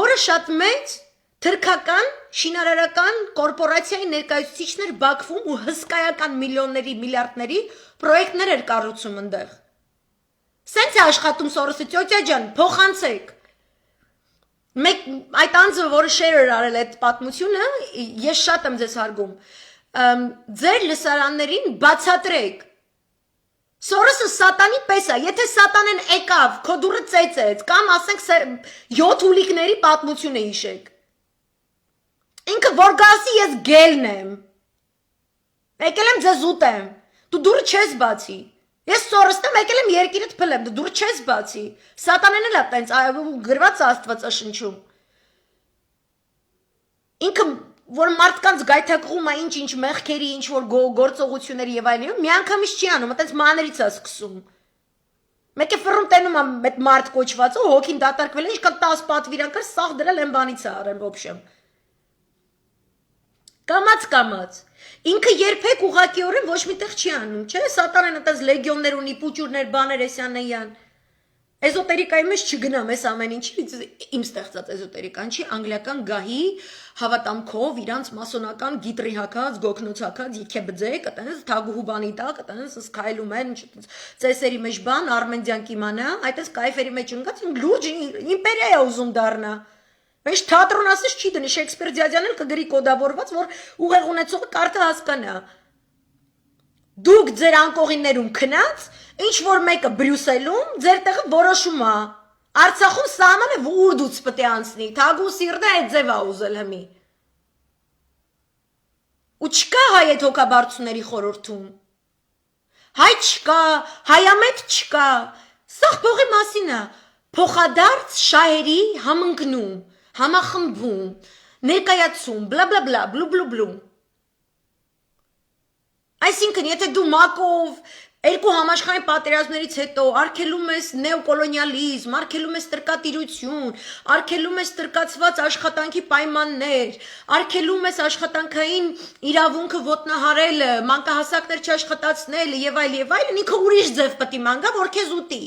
որը շատ մեծ Թրքական, շինարարական կորպորացիայի ներկայացուցիչներ Բաքվում ու հսկայական միլիոնների, միլիարդների պրոյեկտներ էր կառուցում ընդեղ։ Սենց է աշխատում Սորոսը, տյոտյա ջան, փոխանցեք։ Մեկ այդ անձը, որը շեր էր արել այդ պատմությունը, ես շատ եմ ձեզ հարգում։ Ձեր լսարաններին բացատրեք։ Սորոսը սատանի պես է, եթե սատանեն եկավ, քո դուրը ծեծեց, կամ ասենք 7 հուլիկների պատմությունը հիշեք։ Ինքը որ գասի ես գելն եմ, եկել եմ ձեզ ուտեմ, դու դուրը չես բացի, ես Սորոսն եմ եկել եմ երկիրդ փլեմ, դու դուրը չես բացի, սատանեն էլ է տենց գրված Աստվածաշնչում, ինքը որ մարդկանց գայթակղում է ինչ մեղքերի, ինչ որ գործողությունների եւ այլն, մի անգամից չի անում, այտենց մաներից է սկսում, մեկ է ֆռում տենում է այդ մարդ կոչվածը, հոգին դատարկվել է, ինչքան 10 պատվիրանքար սաղ դրել են բանից է արել, в общем Կամած, ինքը երբեք ուղղակիորեն ոչ միտեղ չի անում, չէ, սատանեն այդպես լեգիոններ ունի, պուճուրներ, բաներ, էսյան, էզոտերիկայի մեջ չգնամ, այս ամեն ինչի, իմ ստեղծած էզոտերիկան չի, անգլիական գահի հավատամքով, իրանց մասոնական գիտրի հակած, գոգնոց հակած, իքեբձեք, այտենց թագուհու բանի տակ, այտենց սկայլում են, ծեսերի մեջ բան, արմենդյան կիմանա, այտենց կայֆերի մեջ ընկած, լուրջ իմպերիա է ուզում դառնա Viņš թատրոն ասես չի դնի, Շեքսպիր դյադյան էլ կգրի կոդավորված, որ ուղեղ ունեցողը կարդը հասկանա։ Դուք ձեր անկողիններում քնած, ինչ որ մեկը Բրյուսելում, ձեր տեղը որոշում է։ Արցախում սահմանը ուր դուց պետք է անցնի, թագու սիրտը այդ ձև է ուզել հմի։ Ու չկա հայ այդ հոգաբարձուների խորհրդում։ Հայ չկա, հայամետ չկա։ Սա փողի մասին է։ Փոխադարձ շահերի համընկնում Համախմբում, ներկայացում, բլա բլա բլա, բլու բլու բլու։ Այս Այսինքն, եթե դու մակով երկու համաշխարհային պատերազմներից հետո արգելում ես նեոկոլոնիալիզմ, արգելում ես տրկատիրություն, արգելում ես տրկացված աշխատանքի պայմաններ, արգելում ես աշխատանքային իրավունքը ոտնահարելը, մանկահասակներ չաշխատացնելը եւ այլն, ինքը ուրիշ ձև պետք է ման գա, որ քեզ ուտի։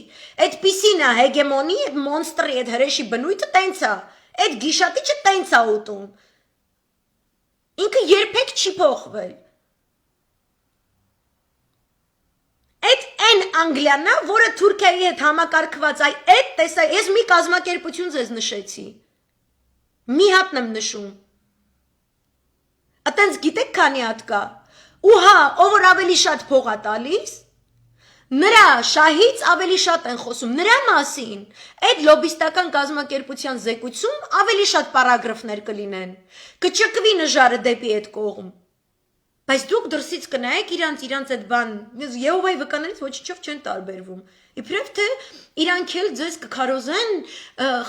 Այդպիսին է հեգեմոնի, այդ մոնստրի, այդ հրեշի բնույթը տենց է։ Այդ գիշատիչը տենց է ուտում։ Ինքը երբեք չի փոխվել։ Այդ այն Անգլիան է, որը Թուրքիայի հետ համակարգված այդ տեսա, ես մի կազմակերպություն ձեզ նշեցի։ Մի հատն եմ նշում։ Այտենց գիտեք քանի հատ կա։ Ու հա, ով որ ավելի շատ փող է տալիս, նրա շահից ավելի շատ են խոսում, նրա մասին։ Այդ լոբիստական կազմակերպության զեկույցում ավելի շատ պարագրաֆներ կլինեն։ Կճկվի նժարը դեպի այդ կողմ։ Բայց դուք դրսից կնայեք իրանց այդ բան, Եհովայի վկաներից ոչինչով չեն տարբերվում։ Իբրև թե իրանք էլ ձեզ կքարոզեն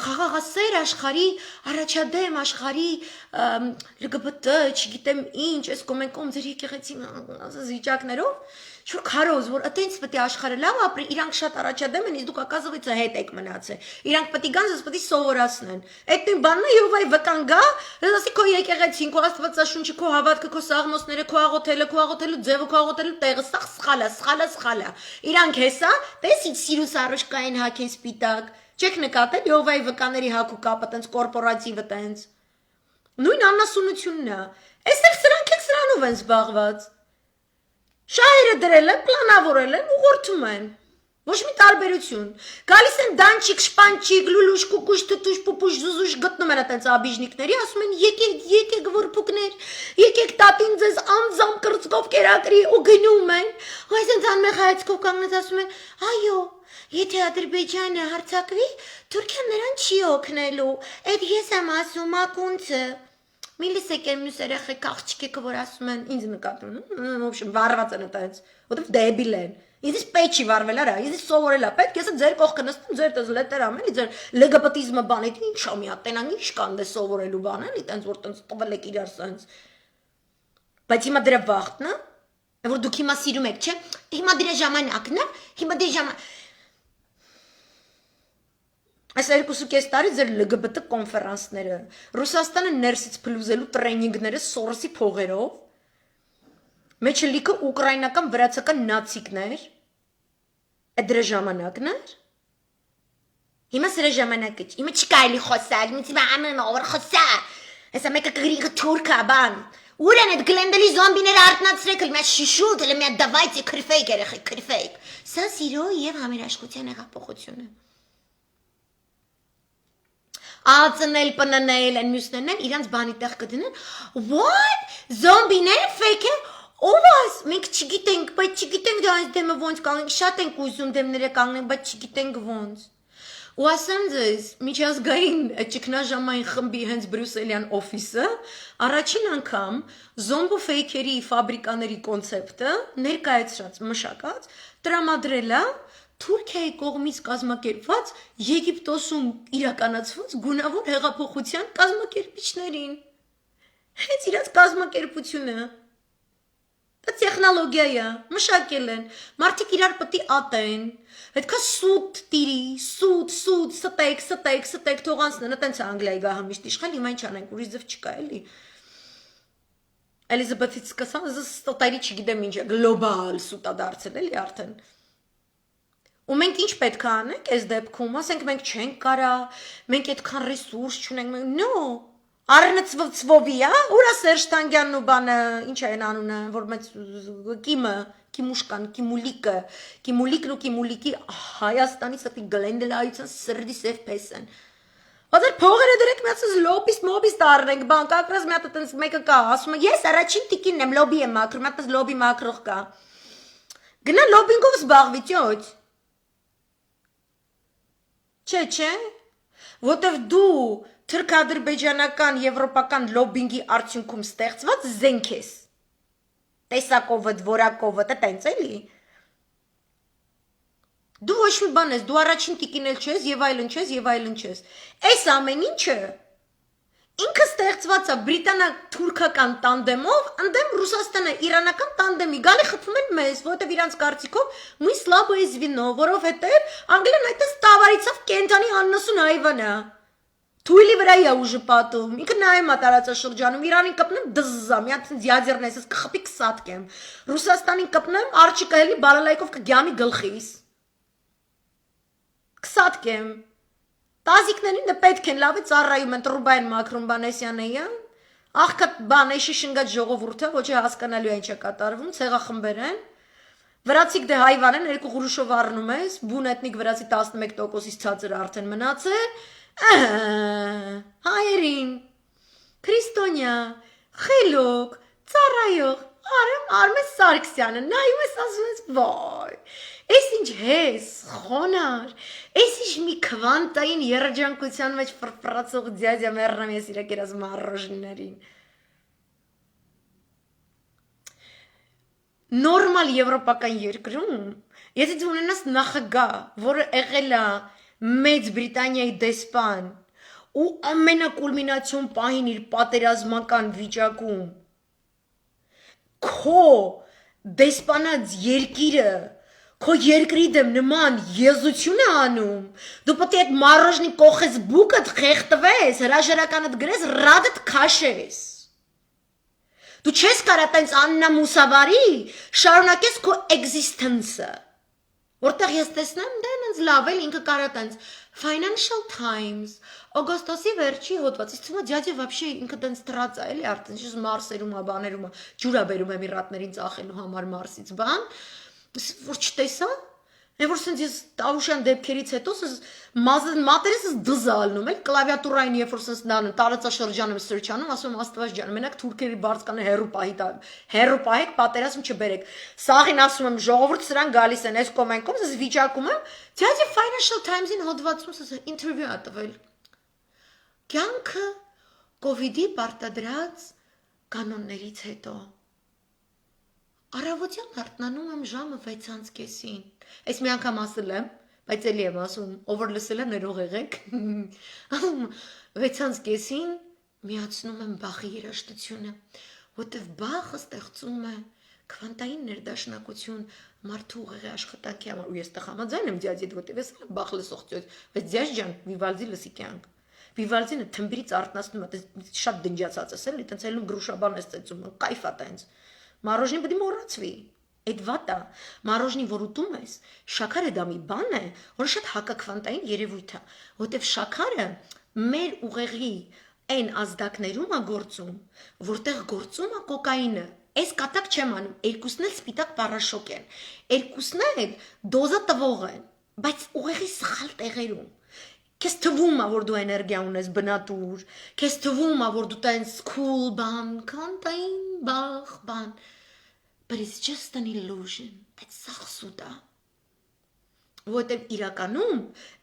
խաղաղասեր աշխարհի առաջադեմ աշխարհի LGBT, չգիտեմ ինչ, այս կոմենկոմ ձեր եկեղեցի զիջակներով, շուտ քարոզ, որ այտենց պետք է աշխարհը լավ ապրի, իրանք շատ առաջադեմ են, իսկ դուք ակազովիցը հետ եք մնացել։ Իրանք պետք է գան, ձեզ պետք է սովորացնեն։ Այդ նույն բանն է Եհովայի վկան գա, ասի քո եկեղեցին, քո Աստվածաշունչը, քո հավատքը, քո սաղմոսները, քո աղոթելու ձևը, քո աղոթելու տեղը, սա սխալ է։ Իրանք հեսա, տես ինչ սիրուս առոշկային հակ են սպիտակ։ Չեք նկատել Եհովայի վկաների հակ ու կապը տենց կորպորատիվը տենց։ Նույն անասունությունն է։ Այստեղ սրանք եք սրանով են զբաղված։ Շահերը դրել են, պլանավորել են, ուղղորդում են։ Ոչ մի տարբերություն։ Գալիս են դանչիկ, շպանչիկ, լուլուշ, կուկուշ, թթուշ, պուպուշ, զուզուշ գտնում են այդպես աբիժնիկների, ասում են եկեք որփուկներ, եկեք տատին ձեզ անձամ կրծքով կերակրի ու գնում են։ Այսինքն անմեղ հայացքով կանգնած ասում են, այո, եթե Ադրբեջանը հարձակվի, Թուրքիան նրան չի օգնելու։ Այդ ես եմ ասում, ակունցը։ Միլիսեք են մյուս երեխեք աղջիկը, որ ասում են, ինձ նկատում, ոբշեմ, վարված են այդպես, որտեվ դեբիլ են։ Ինձ պետք չի վարվել, արա, ինձ սովորել է պետք, ես ձեր կողքը նստում, ձեր տես լետեր ամենի, ձեր լգբտիզմը բան, այդ ինչ ամի է, տենան ինչ կան դե սովորելու բան, էլի, տենց որ տենց տվել եք իրար սենց։ Բայց հիմա դրա վախտն է, որ դուք հիմա սիրում եք, չէ՞, հիմա դրա ժամանակն է, հիմա դրա ժամանակ Այս 2.5 տարի ձեր LGBT կոնֆերանսները, Ռուսաստանը ներսից փլուզելու տրեյնինգները Սորոսի փողերով, մեջը լիքը ուկրաինական վրացական նացիկներ, այդ դրա ժամանակն էր։ Հիմա սրա ժամանակը չի, հիմա չի կարելի խոսալ, հիմա ամեն օր խոսա։ Հեսա մեկը կգրի թուրքա բան։ Ուր են այդ գլենդելի զոմբիները արտնացրեք, լմա շիշուտ, լմա դավայցի քրֆեյք երեխեք, քրֆեյք։ Սա սիրո եւ համերաշխության հեղափոխություն է։ Ածնել, պննել են մյուսներն են, իրանց բանի տեղ կդնեն, what? Զոմբիները fake են, ով այս, մենք չգիտենք, բայց չգիտենք դա այս դեմը ոնց կանգնենք, շատ ենք ուզում դեմները կանգնենք, բայց չգիտենք ոնց։ Ու ասեմ ձեզ, միջազգային ճգնաժամային խմբի հենց բրյուսելյան օֆիսը առաջին անգամ զոմբո ֆեյքերի ֆաբրիկաների կոնցեպտը ներկայացրած, մշակած, տրամադրել է Թուրքիայի կողմից կազմակերպված Եգիպտոսում իրականացված գունավոր հեղափոխության կազմակերպիչներին։ Հենց իրաց կազմակերպությունը։ Դա տեխնոլոգիա է, մշակել են, մարդիկ իրար պետք է ատեն։ Հետքա սուտ տիրի, սուտ, ստեք, թողանցնեն, այտենց է Անգլիայի գահամիշտ իշխան, հիմա ինչ անենք, ուրիշ ձև չկա էլի։ Էլիզաբեթից սկսան, ստոտայրի չգիտեմ ինչ է, գլոբալ սուտ է դարձել էլի արդեն։ Ու մենք ինչ պետք է անենք այս դեպքում, ասենք մենք չենք կարա, մենք այդքան ռեսուրս չունենք, no, առնծվովի, ուրա Սերժ Թանգյանն ու բանը, ինչ է այն անունը, որ մեծ կիմը, կիմուշկան, կիմուլիկն ու կիմուլիկի Հայաստանի սրտի գլենդելայության սրդի սև պես են։ Ոտեր փողերը դրեք միացած լոբիստ, մոբիստ առնենք, բան կակրած մի հատ այտենց մեկը կա, ասում է, ես առաջին տիկինն եմ, լոբի եմ մաքրում, այտենց լոբի մաքրող կա։ Գնա լոբինգով զբաղվի, ճոճ։ Չէ, որտեվ դու թուրք-ադրբեջանական եվրոպական լոբինգի արդյունքում ստեղծված զենք ես։ Տեսակովդ, որակովդ, տենց էլի։ Դու ոչ մի բան ես, դու առաջին տիկին էլ չես, եւ այլն չես, եւ այլն չես։ Այս ամեն ինչը Ինքը ստեղծված է բրիտանա-թուրքական տանդեմով, ընդդեմ Ռուսաստանը իրանական տանդեմի գալի խփում են մեզ, որովհետև իրանց կարծիքով мы слабое звено, որովհետև Անգլիան այդպես տավարիցավ կենթանի աննասուն հայվանա։ Թույլի վրա է ուժը պատում, ինքը նայում է տարածաշրջանում, Իրանին կպնեմ դզզա, մի հատ յազերն ես կխփի կսատկեմ, Ռուսաստանին կպնեմ արջի կհելի բալալայկով կգյամի գլխիս, կսատկեմ, տազիկներին դե պետք են լավի ծառայում են տրուբային մակրոն բանեսյանեյան, աղքատ բան էշի շնգած ժողովուրդը, ոչ է հասկանալու այն չէ կատարվում, ցեղախմբեր են, վրացիք դե հայվան են, երկու գուրուշով առնում ես, բուն էթնիկ վրացի 11%-ից ցածր արդեն մնացել, հայերին, քրիստոնյա, խելոք, ծառայող, Արմես Սարգսյանը, նայում ես ասում ես, վայ, ես ինչ հես, խոնար, ես ինչ մի քվանտային երջանկության մեջ ֆրֆրացող ձյազյա մեռնամ ես իրակ երազ մարոժիներին։ Նորմալ եվրոպական երկրում, եթե դու ունենաս նախագահ, որը եղել է Մեծ Բրիտանիայի դեսպան ու ամենակուլմինացիոն պահին իր պատերազմական վիճակում քո դեսպանած երկիրը քո երկրի դեմ նման եզություն է անում դու պետք է այդ մարոժնի կողես բուկդ խեղտվես հրաժարականդ գրես ռադդ քաշես դու չես կարա տենց Աննա Մուսավարի շարունակես քո էգզիստենսը որտեղ ես տեսնեմ դա ինձ լավ էլ ինքը կարա տենց Financial Times օգոստոսի վերջի հոդվածից թվում է դյադյա вообще ինքը տենց դրած է էլի արդեն շուտ մարսերում է բաներում է ջուրա բերում էմիրատներին ծախելու համար մարսից բան որ չտեսա Եվ որ սենց ես տավուշյան դեպքերից հետո մատերես դզալնում էլ կլավիատուրային երբ որ սենց դանում տարածաշրջանում սրճանում ասում աստված ջան մենակ թուրքերի բարձկանը հերու պահեք պատերազմ չբերեք սաղին ասում եմ ժողովուրդ սրան գալիս են այս կոմ այն կոմ ես վիճակում եմ դյաձի Financial Times-ին հոդվածում սենց ինտերվյու ա տվել կյանքը կովիդի պարտադրած կանոններից հետո Առավոտյան արթնանում եմ ժամը 6:30-ին։ Այս մի անգամ ասել եմ, բայց էլի եմ ասում, ով որ լսել է ներող եղեք։ 6:30-ին միացնում եմ Բախի երաժշտությունը, որտեվ Բախը ստեղծում է քվանտային ներդաշնակություն մարդու ուղեղի աշխատանքի համար, ու ես տեղ համաձայն եմ դյադի հետ, որտեվ ես Բախ լսող ծյոց, բայց դյաջ ջան, Վիվալդի լսի կյանք։ Վիվալդինը թմբիրից արթնացնում է, շատ դնջացած ես էլի, տենց էլում գրուշաբան ես ծեծում, կայֆ է տենց։ Մարոժնի պետք է մոռացվի, այդ վատա, մարոժնի որ ուտում ես, շաքարը դա մի բան է, որ շատ հակաքվանտային երևույթ է, որտեվ շաքարը մեր ուղեղի այն ազդակներում է գործում, որտեղ գործում է կոկայինը, այս կատակ չեմ անում, երկուսն էլ սպիտակ պարաշոկ են, երկուսն էլ դոզա տվող են, բայց ուղեղի սխալ տեղերում, Քեզ թվում է, որ դու էներգիա ունես բնատուր, քեզ թվում է, որ դու տենց cool բան, քանտային բախ բան, but it's just an illusion, այդ սախսուտ է, որտև իրականում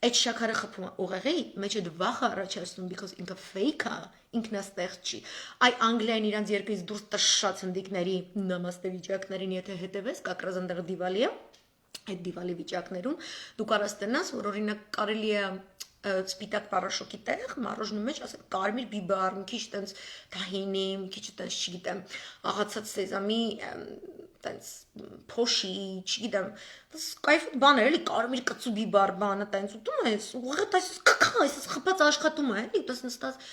այդ շաքարը խփում է ուղեղի, մեջ այդ վախը առաջացնում, because ինքը fake է, ինքնաստեղծ չի, այ Անգլիային իրանց երկրից դուրս տշած հնդիկների նամաստե վիճակներին, եթե հետևես, կակրազ ընդեղ դիվալի է, այդ դիվալի վիճակներում, դու կարաս տնաս, որ օրինակ կարելի է սպիտակ պարաշոկի տեղ, մարոժնու մեջ, ասեմ, կարմիր բիբար, մի քիչ տենց թահինի, մի քիչ տենց, չգիտեմ, աղացած սեզամի, տենց փոշի, չգիտեմ, կայֆ բան է, էլի կարմիր կծու բիբար բանը տենց ուտում ես, ուղղակի տես կքա, ես խփած աշխատում է, էլի, տես նստած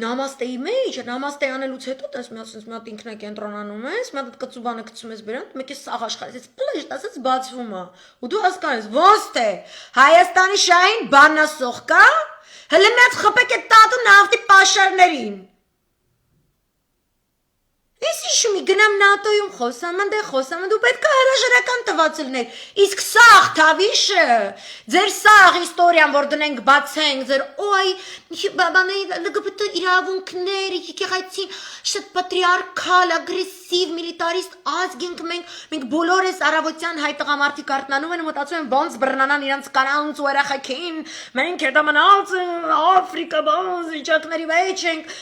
նամաստեի մեջ, նամաստե անելուց հետո տես մի հատ ինքնակենտրոնանում ես, մի հատ կծու բանը գցում ես բերան, մեկ է սաղ աշխարհից, ես պլեշտ, ասես բացվում է, ու դու հասկանում ես, ոնց թե Հայաստանի շահին բանասող կա, հələ մի հատ խփեք այդ տատու նավթի պաշարներին Ես իշում գնամ նատոյում խոսամ, դու պետք է հրաժարական տված լիներ, իսկ սաղ թավիշը, ձեր սաղ իստորիան, որ դնենք բացենք, ձեր ոյ, LGBT իրավունքներ, եկեղեցին, շատ պատրիարքալ, ագրեսիվ, միլիտարիստ ազգ ենք մենք բոլորս առավոտյան հայ տղամարդիկ արթնանում են, մտածում են ոնց բռնանան իրանց կանանց ու երեխեքին, մենք հետամնաց Աֆրիկա բաց վիճակների մեջ ենք,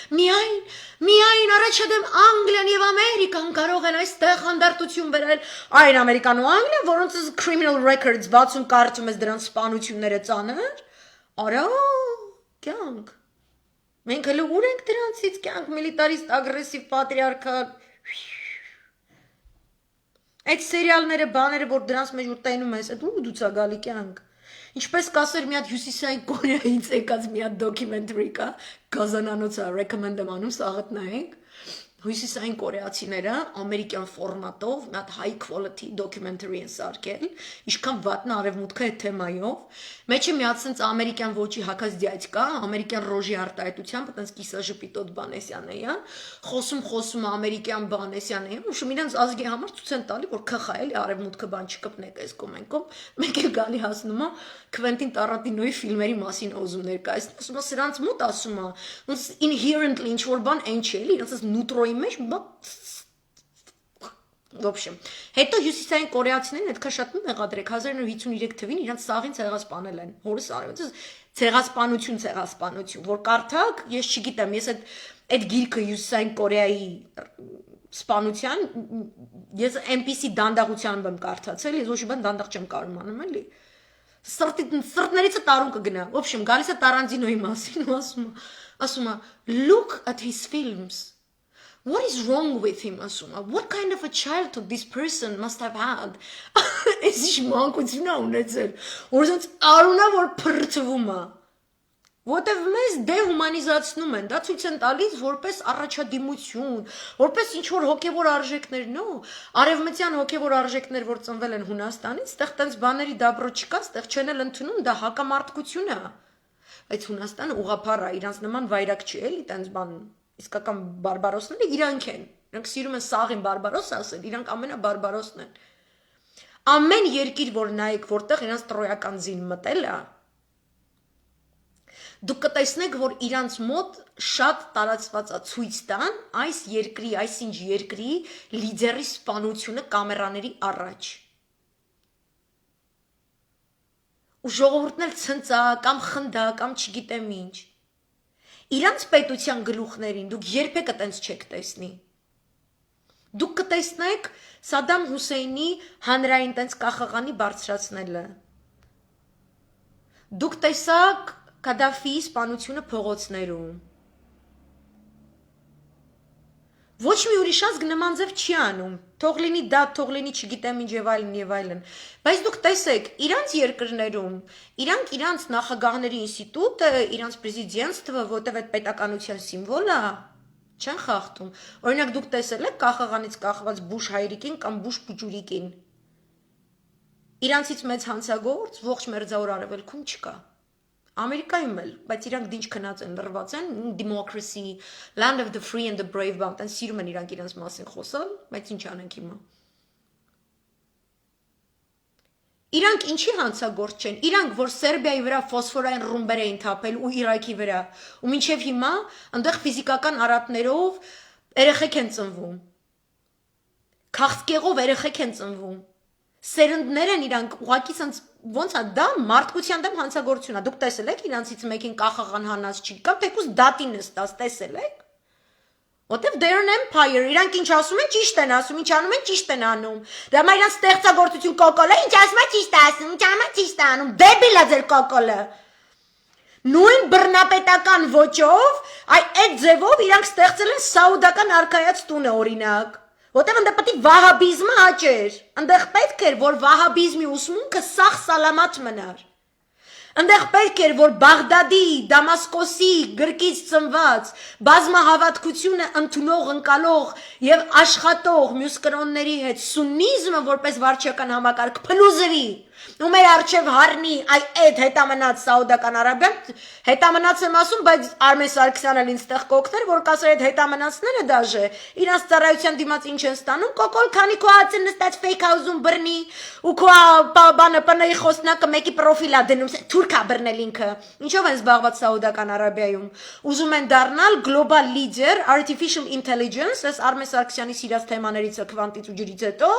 միայն առաջադեմ Անգլիան և Ամերիկան կարող են այստեղ հանդարտություն բերել այն Ամերիկան ու Անգլիան, որոնց criminal records բացում կարծում ես դրանց սպանությունները ծանր, արա, կյանք, Մենք հələ ուր ենք դրանցից կյանք միլիտարիստ, ագրեսիվ, պատրիարքալ։ Այդ սերիալները, բաները, որ դրանց մեջ որ տենում ես, այդ ու դուց է գալի կյանք։ Ինչպես կասեր մի հատ հյուսիսային Կորեայից եկած մի հատ դոկումենտարի կա, Գազանանոցը recommend եմ անում, սաղդ նայեք։ Հյուսիսային կորեացիները ամերիկյան ֆորմատով մի հատ high quality documentary են սարքել, ինչքան վատնա արևմուտքը այդ թեմայով։ Մեջը մի հատ sense ամերիկյան ոչի հակած դյայդ կա, ամերիկյան ռոժի արտահայտությամբ, այտենց կիսաժպիտոտ բանեսյան է, խոսում ամերիկյան բանեսյան է, ուշում իրենց ազգի համար ցույց են տալի, որ քխա էլի արևմուտքը բան չկպնեք այս կոմենկով, մեկ էլ գալի հասնում է Քվենտին Տարանտինոյի ֆիլմերի մասին ուզում ներկայացնել, ասում է սրանց մոտ ասում է, ոնց inherently ինչ որ բան այն չէ, էլի, իրենց նուտրոյի մեջ В общем, հետո հյուսիսային կորեացիներն այդքան շատ մեղադրեք 1953 թվին իրանց սաղին ցեղասպանել են։ Հորս արևից ցեղասպանություն, որ կարդակ, ես չգիտեմ, ես այդ գիրքը հյուսիսային Կորեայի սպանության ես այնպիսի դանդաղությամբ եմ կարդացել, ես ոչ բան դանդաղ չեմ կարող անում, էլի։ Սրտներից տարուն կգնա։ В общем, գալիս է Տարանտինոյի մասին ու ասում է, look at his films. What is wrong with him, ասում է, what kind of a childhood this person must have had. Այս ինչ մանկություն է ունեցել, որ ասած արունա որ փրթվում է։ Որտեվ մեզ դեհումանիզացնում են, դա ցույց են տալիս որպես առաջադիմություն, որպես ինչ որ հոգևոր արժեքներ, նո, արևմտյան հոգևոր արժեքներ, որ ծնվել են Հունաստանից, այդտեղ տենց բաների դաբրո չկա, այդտեղ չեն էլ ընդունում, դա հակամարտկություն է։ Բայց Հունաստանը ուղղափառ է, իրանց նման վայրակ չի էլի, տենց բան, իսկական բարբարոսները իրանք են։ Իրանք սիրում են սաղին բարբարոս ասել, իրանք ամենաբարբարոսն են։ Ամեն երկիր, որ նայեք, որտեղ իրանց տրոյական զին մտել է, դուք կտեսնեք, որ իրանց մոտ շատ տարածված է ցույց տան այս երկրի, այսինչ երկրի լիդերի սպանությունը կամերաների առաջ։ Ու ժողովուրդն էլ ցնծա, կամ խնդա, կամ չգիտեմ ինչ։ Իրանց պետության գլուխներին դուք երբեք այտենց չեք տեսնի։ Դուք կտեսնեք Սադամ Հուսեյնի հանրային տենց կախաղանի բարձրացնելը։ Դուք տեսաք Կադաֆիի սպանությունը փողոցներում։ Ոչ մի ուրիշ ազգ նման ձև չի անում, թող լինի դա, թող լինի չգիտեմ ինչ եւ այլն, բայց դուք տեսեք, իրանց երկրներում, իրանք իրանց նախագահների ինստիտուտը, իրանց պրեզիդենտствը, որտեղ այդ պետականության սիմվոլ է, չեն խախտում։ Օրինակ դուք տեսել եք կախաղանից կախված Բուշ հայրիկին կամ Բուշ փուջուրիկին։ Իրանցից մեծ հանցագործ ողջ մերձավոր արևելքում չկա։ Ամերիկայում էլ, բայց իրանք դինչ քնած են, լրված են, democracy, land of the free and the brave, բան, տեն սիրում են իրանք իրանց մասին խոսալ, բայց ինչ անենք հիմա։ Իրանք ինչի հանցագործ չեն, իրանք, որ Սերբիայի վրա ֆոսֆորային ռումբեր էին թափել ու Իրաքի վրա, ու մինչև հիմա, այնտեղ ֆիզիկական արատներով երեխեք են ծնվում, քաղցկեղով երեխեք են ծնվում, սերնդներ են իրանք ուղղակի ոնց է դա մարդկության դեմ հանցագործություն է, դուք տեսել եք իրանցից մեկին կախաղան հանած չի, կամ թեկուզ դատի նստած տեսել եք, որտեվ they're an empire, իրանք ինչ ասում են ճիշտ են ասում, ինչ անում են ճիշտ են անում, դա մա իրանք ստեղծագործություն կոկոլը, ինչ ասում է ճիշտ է ասում, ինչ անում է ճիշտ է անում, դեբիլ է ձեր կոկոլը, նույն բռնապետական ոճով, այդ ձևով իրանք ստեղծել են սաուդական արքայած տունը օրինակ, որտեղ այնտեղ պետք է վահաբիզմը աճեր, այնտեղ պետք էր, որ վահաբիզմի ուսմունքը սաղ սալամատ մնար, այնտեղ պետք էր, որ Բաղդադի, Դամասկոսի գրկից ծնված բազմահավատքությունը ընդունող, ընկալող եւ աշխատող մյուս կրոնների հետ սուննիզմը որպես վարչական համակարգ փլուզվի, ու մեր արչև հարնի այդ հետամնաց Սաուդական Արաբիան, հետամնաց եմ ասում, բայց Արմեն Սարգսյանը ինձ տեղ կօգներ, որ կասեր այդ հետամնացները դաժե, իրանց ծառայության դիմաց ինչ են ստանում, կոկոլ քանի քո հացը նստած fake house-ում բռնի, ու քո բանը ՊՆ-ի խոսնակը մեկի պրոֆիլ է դնում, թուրք է բռնել ինքը, ինչով են զբաղված Սաուդական Արաբիայում, ուզում են դառնալ global leader, artificial intelligence, այս Արմեն Սարգսյանի սիրած թեմաներից է քվանտից ու ջրից հետո,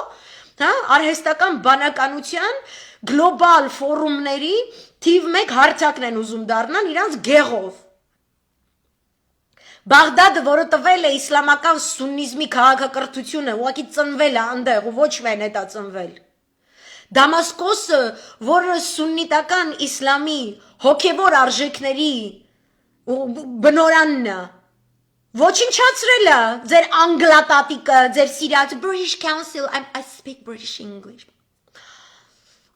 հա, արհեստական բանականության գլոբալ ֆորումների թիվ 1 հարթակն են ուզում դառնալ իրանց գեղով։ Բաղդադը, որը տվել է իսլամական սուննիզմի քաղաքակրթությունը, ուղղակի ծնվել է այնտեղ ու ոչ միայն հետա ծնվել։ Դամասկոսը, որը սուննիտական իսլամի հոգևոր արժեքների բնորանն է ոչնչացրել է ձեր անգլատատիկը ձեր սիրած British Council I speak British English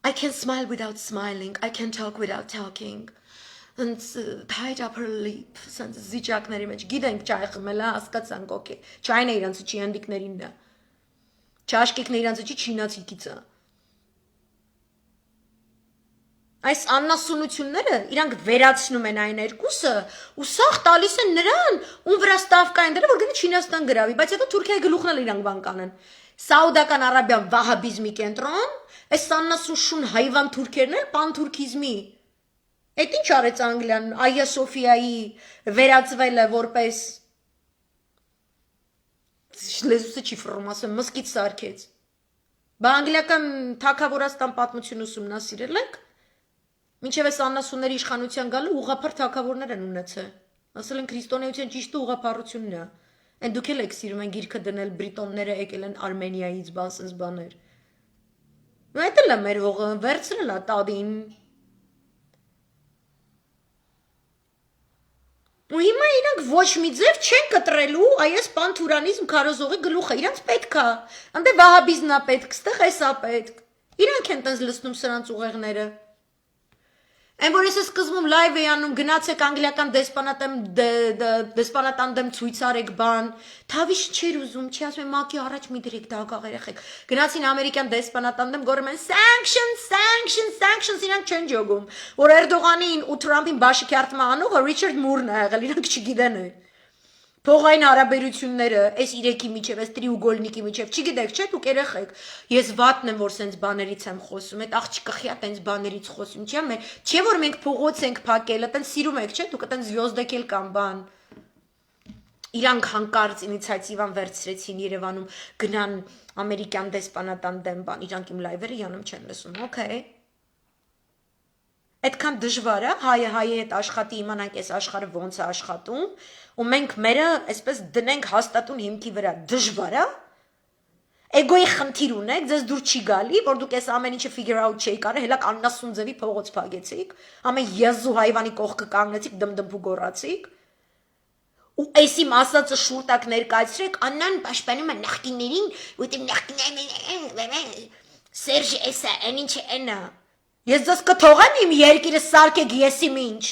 I can smile without smiling I can talk without talking and tied up her lip sense զիջակների մեջ գիտենք ճայ խմել է հասկացանք օքեյ ճայն է իրանց չի հանդիկներինն է ճաշկիկն իրանց չի չինացիկից է այս աննասունությունները իրանք վերացնում են այն երկուսը ու սաղ տալիս են նրան ում վրա ստավկա են դրել որ գնի Չինաստան գրավի բայց հետո Թուրքիայի գլուխն էլ իրանք բան կանեն Սաուդական Արաբիան վահաբիզմի կենտրոն այս աննասուն շուն հայվան թուրքերն էլ պանթուրքիզմի Այդ ինչ արեց Անգլիան Այա Սոֆիայի վերածվել է որպես լեզուսը չի ֆռում ասեմ մսկիթ սարքեց Բա անգլիական թագավորաստան պատմություն ուսումնասիրել եք Մինչև այս աննասունների իշխանության գալը ուղղափառ թագավորներ են ունեցել ասել են քրիստոնեության ճիշտ ուղղափառությունն է Այն դուք էլ եք սիրում են գիրքը դնել բրիտոնները եկել են Արմենիայից բասենց բաներ Այդ էլ է մեր հողը վերցրել է տադին Ու հիմա իրանք ոչ մի ձև չեն կտրելու այս պանթուրանիզմ քարոզողի գլուխը իրանք պետք է Անդե վահաբիզմն է պետք ստեղ էսա պետք Իրանք են տենց լցնում սրանց ուղեղները Այն որ ես սկզբում լայվ էի անում գնացեք անգլիական դեսպանատան դեմ ցույց արեք բան Թավիշ չեր ուզում չի ասում մակի առաջ մի դրեք դակաղ երեխեք Գնացին ամերիկյան դեսպանատան դեմ գոռում են sanctions իրանք չեն ջոգում որ Էրդողանին ու Թրամփին բաշկյարտման անողը Ռիչարդ Մուրն է եղել իրանք չգիտեն Փողային հարաբերությունները այս իրեքի միջև այս տրիուգոլնիկի միջև չգիտեք չէ դուք երեխեք ես վատն եմ որ սենց բաներից եմ խոսում այդ աղջիկը խիա տենց բաներից խոսում չէ որ մենք փողոց ենք փակել այտենց սիրում եք չէ դուք այտենց զյոզդեկել կամ բան իրանք հանկարծ ինիցիատիվան վերցրեցին Երևանում գնան ամերիկյան դեսպանատան դեմ բան իրանք իմ լայվերը յանում չեն լսում օքեյ Այդքան դժվար է հայը հայի հետ աշխատի իմանանք այս աշխարհը ոնց է աշխատում ու մենք մերը այսպես դնենք հաստատուն հիմքի վրա դժվար է Էգոյի խնդիր ունեք ձեզ դուր չի գալի որ դուք այս ամեն ինչը figure out չէի կարել հելակ աննասուն ձևի փողոց փագեցիք ամեն եզու հայվանի կողքը կանգնեցիք դմդմփու գոռացիք ու այս իմ ասածը շուրտակ ներկայացրեք Աննան պաշտպանում է նախկիններին ու դե նախկիններին Սերժ էսա այն ինչ այնա Ես ձեզ կթողեմ իմ երկիրը սարքեք ես իմ ինչ,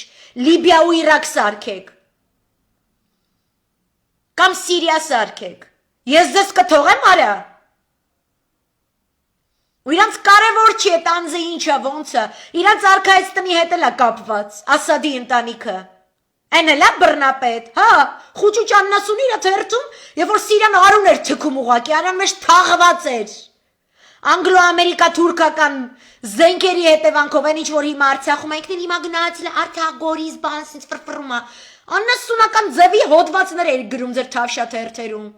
Լիբիա ու Իրաք սարքեք, կամ Սիրիա սարքեք, ես ձեզ կթողեմ արա, ու իրանց կարևոր չի էտ անձը ինչա ոնց է, իրանց արքայից տնի հետ էլ է կապված, Ասադի ընտանիքը, Այն էլ է բռնապետ, հա, խուճուճ աննասուն իրա թերթում, և որ Սիրիան արուն էր թքում ուղակի, արան մեջ թաղված էր, Անգլո-ամերիկա-թուրքական զենքերի հետևանքով այն ինչ որ հիմա Արցախում ենք հիմա գնացել Արցախ գորիս բանսից ֆրֆռում է աննասունական ձևի հոդվածներ էր գրում ձեր թավշաթերթերում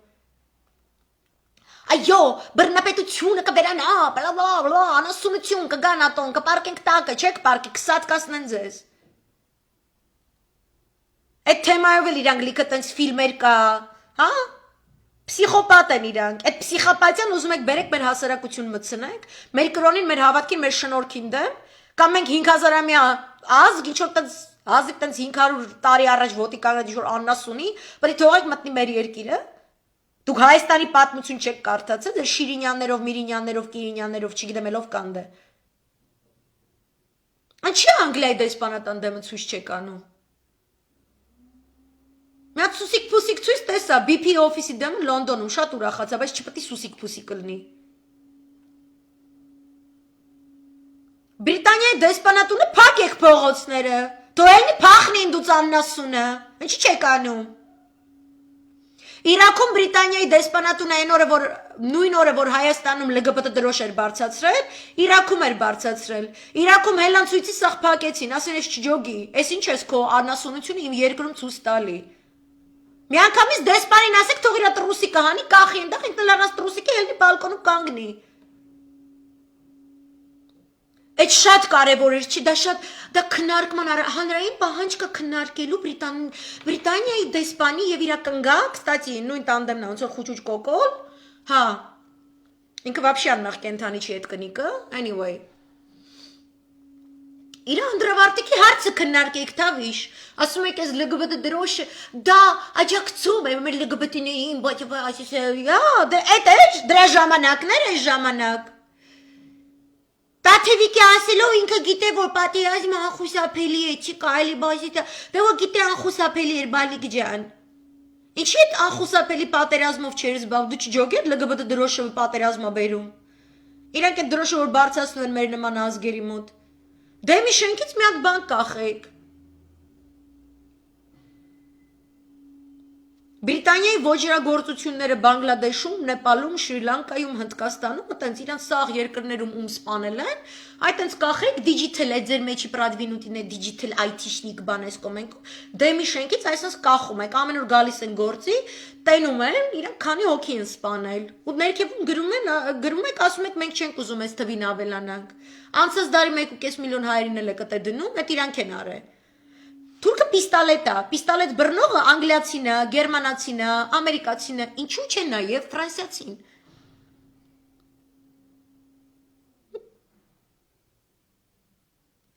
Այո բռնապետությունը կվերանա բլա բլա բլա անասունություն կգա նատոն կպարկենք տակը չեք պարկի կսած կասնեն ձեզ Այդ թեմայով էլ իրանք լիքը տենց ֆիլմեր կա հա Պսիխոպատ են իրանք, այդ պսիխոպատիան ուզում եք բերեք մեր հասարակություն մտցնենք, մեր կրոնին, մեր հավատքին, մեր շնորհքին դեմ, կամ մենք 5000-ամյա ազգ, ինչ որ տենց ազգ տենց 500 տարի առաջ ոտի կանգնած ինչ որ աննասունի, բայց թողեք մտնի մեր երկիրը։ Դուք Հայաստանի պատմություն չեք կարդացել, ձեր Շիրինյաններով, Միրինյաններով, Կիրինյաններով, չգիտեմելով կանդե։ Ինչի Անգլիայի դեսպանատան դեմը ցույց չեք անում։ Միած սուսիկ փուսիկ ցույց տեսա BP օֆիսի դեմը Լոնդոնում շատ ուրախացա, բայց չպետք է սուսիկ փուսիկ լինի։ Բրիտանիայի դեսպանատունը փակեք փողոցները։ Դու այնի փախնին դու աննասունը։ Ինչի չեք անում։ Իրաքում Բրիտանիայի դեսպանատունը այն օրը որ նույն օրը որ Հայաստանում LGBT դրոշ էր բարձրացրել, Իրաքում էր բարձրացրել։ Իրաքում հելանցույցի սաղ փակեցին, ասեն ես չջոգի։ Էս ինչ ես քո աննասունությունը իմ երկրում ցույց տալի։ Միանգամից դեսպանին ասեք թող իրա տրուսիկը հանի կախի այնտեղ ինքն լարած տրուսիկը ելնի բալկոնում կանգնի։ Այդ շատ կարևոր էր, չի, դա շատ դա քննարկման հանրային պահանջ կա քննարկելու Բրիտանիայի դեսպանի եւ իր կնգակ, կստати, նույն տանդեմն է, ոնց որ խուճուճ կոկոլ, հա։ Ինքը вообще աննախ կենթանի չի այդ կնիկը, anyway։ Իր անդրավարտիկի հարցը քննարկեք թավիշ, ասում եք այս LGBT դրոշը, դա աջակցում է մեր LGBT-ներին, բայց դրա ժամանակներ է ժամանակ։ Տաթևիկի ասելով ինքը գիտե, որ պատերազմը անխուսափելի է, չի կարելի բազի, դե որ գիտե անխուսափելի էր բալիկ ջան։ Ինչի՞ այդ անխուսափելի պատերազմով չեր զբաղվում, դու չջոգեր LGBT դրոշը պատերազմա բերում։ Իրանք այդ դրոշը որ բարձրացնում են մեր նման ազգերի մոտ։ Դե մի շենքից մի հատ բան կախեք։ Բրիտանիայի ոչրագործությունները Բանգլադեշում, Նեպալում, Շրի Լանկայում, Հնդկաստանում, այտենց իրանց սաղ երկրներում սպանել են, այտենց կախեք դիջիթալ է ձեր մեջի պրադվինուտին է դիջիթալ IT-շնիկ բանես կոմենք, դե մի շենքից այսպես կախում եք, ամեն օր գալիս են գործի, տենում են, իրանք քանի հոգի են սպանել, ու ներքևում գրում եք, ասում եք մենք չենք ուզում այս թվին ավելանանք, անցած դարի 1.5 միլիոն հայերին էլ է կտե դնում, այդ իրանք են արել։ Թուրքը պիստոլետ է, պիստոլետ բռնողը անգլիացին է, գերմանացին է, ամերիկացին է, ինչու՞ չէ նաև ֆրանսիացին։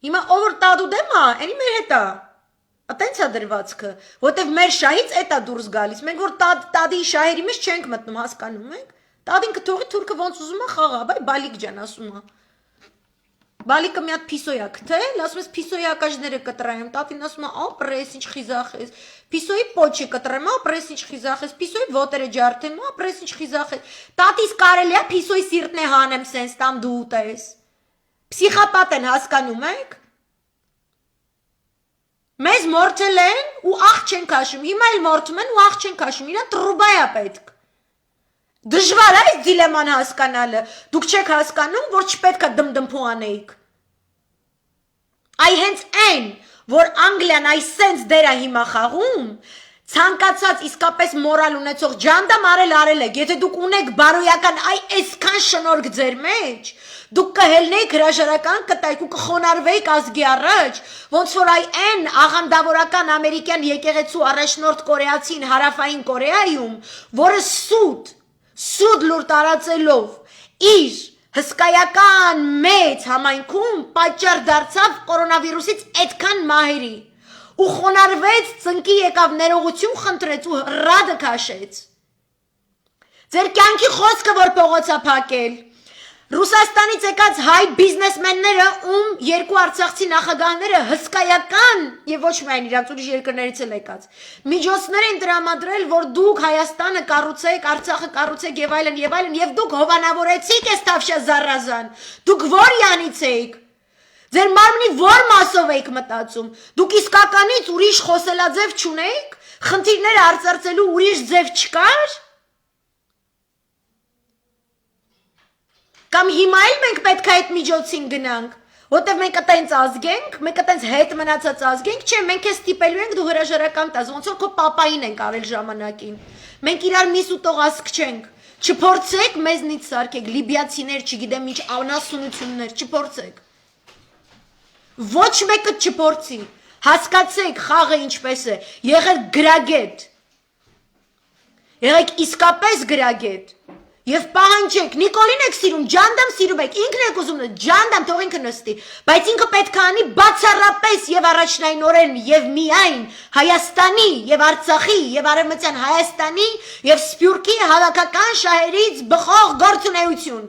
Հիմա ով որ տադու դեմ է, էնի մեր հետ է։ Ատենց է դրվածքը, որտեվ մեր շահից էտ է դուրս գալիս։ Մենք որ տադի շահերի մեջ չենք մտնում, հասկանում եք։ Տադին կթողի թուրքը ոնց ուզում է խաղա, բայ բալիկ ջան ասում է։ Բալիկը մի հատ փիսոյա գտել, ասում ես փիսոյի ակաժները կտրայեմ, տատին ասում է, ապրես ինչ խիզախ ես, փիսոյի պոչը կտրեմ, ապրես ինչ խիզախ ես, փիսոյի ոտերը ջարդեմ, ապրես ինչ խիզախ ես, տատիս կարելի է փիսոյի սիրտն է հանեմ սենց տամ դու ուտես, պսիխապատ են հասկանում եք, մեզ մորթել են ու աղ չեն քաշում, հիմա էլ մորթում են ու աղ չեն քաշում, իրան տրուբա է պետք։ Դժվար է այս դիլեման հասկանալը, դուք չեք հասկանում, որ չպետք է դմդմփու անեիք։ Այ հենց այն, որ Անգլիան այս սենց դեր է հիմա խաղում, ցանկացած իսկապես մորալ ունեցող ջանդամ արել եք, եթե դուք ունեք բարոյական այ այսքան շնորհք ձեր մեջ, դուք կհելնեիք հրաժարական կտայիք ու կխոնարհվեիք ազգի առաջ, ոնց որ այ այն աղանդավորական ամերիկյան եկեղեցու առաջնորդ կորեացին հարավային Կորեայում, որը սուտ լուր տարածելով իր հսկայական մեծ համայնքում պատճառ դարձավ կորոնավիրուսից այդքան մահերի ու խոնարհվեց, ծնկի եկավ, ներողություն խնդրեց ու ռադը քաշեց։ Ձեր կյանքի խոսքը որ փողոցա փակել։ Ռուսաստանից եկած հայ բիզնեսմենները, ում երկու արցախցի նախագահները հսկայական եւ ոչ միայն իրանց ուրիշ երկրներից էլ եկած միջոցներ են տրամադրել, որ դուք Հայաստանը կառուցեք, Արցախը կառուցեք եւ այլն եւ դուք հովանավորեցիք այս Թավշյա զառազան։ Դուք ո՞ր յանից եք։ Ձեր մարմնի ո՞ր մասով եք մտածում։ Դուք իսկականից ուրիշ խոսելաձև չունեիք, խնդիրները արծարծելու ուրիշ ձև չկար։ Կամ հիմա էլ մենք պետք է այդ միջոցին գնանք, որտեղ մենք այտենց ազգենք, մենք այտենց հետ մնացած ազգենք, չէ, մենք է ստիպելու ենք դու հրաժարական տաս, ոնց որ քո պապային ենք արել ժամանակին։ Մենք իրար միս ու տողասկ չենք։ Չփորձեք մեզնից սարքեք, լիբիացիներ, չգիտեմ ինչ անասունություններ, չփորձեք։ Ոչ մեկը չփորձի։ Հասկացեք խաղը ինչպես է։ Եղեք գրագետ։ Եղեք իսկապես գրագետ։ Եվ պահանջեք, Նիկոլին եք սիրում, ջանդամ սիրում եք, ինքն եք ուզում, ջանդամ թող ինքը նստի, բայց ինքը պետք է անի բացառապես եւ առաջնայինորեն եւ միայն Հայաստանի եւ Արցախի եւ Արևմտյան Հայաստանի եւ Սփյուռքի հավաքական շահերից բխող գործունեություն։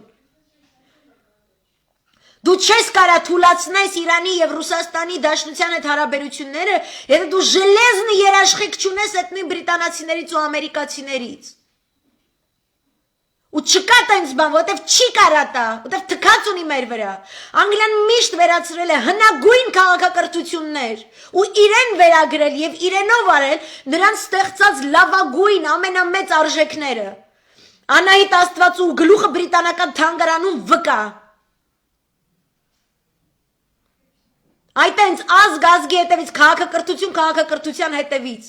Դու չես կարա թուլացնես Իրանի եւ Ռուսաստանի Դաշնության հետ հարաբերությունները, եթե դու ժելեզնի երաշխիք չունես այդ նույն բրիտանացիներից ու ամերիկացիներից։ Ու չկա տենց բան, որտեվ չի կարա տա, որտեվ թքած ունի մեր վրա։ Անգլիան միշտ վերացրել է հնագույն քաղաքակրթություններ ու իրեն վերագրել եւ իրենով արել նրանց ստեղծած լավագույն ամենամեծ արժեքները։ Անահիտ Աստվածու գլուխը բրիտանական թանգարանում վկա։ Այտենց ազգ ազգի հետևից, քաղաքակրթության հետևից,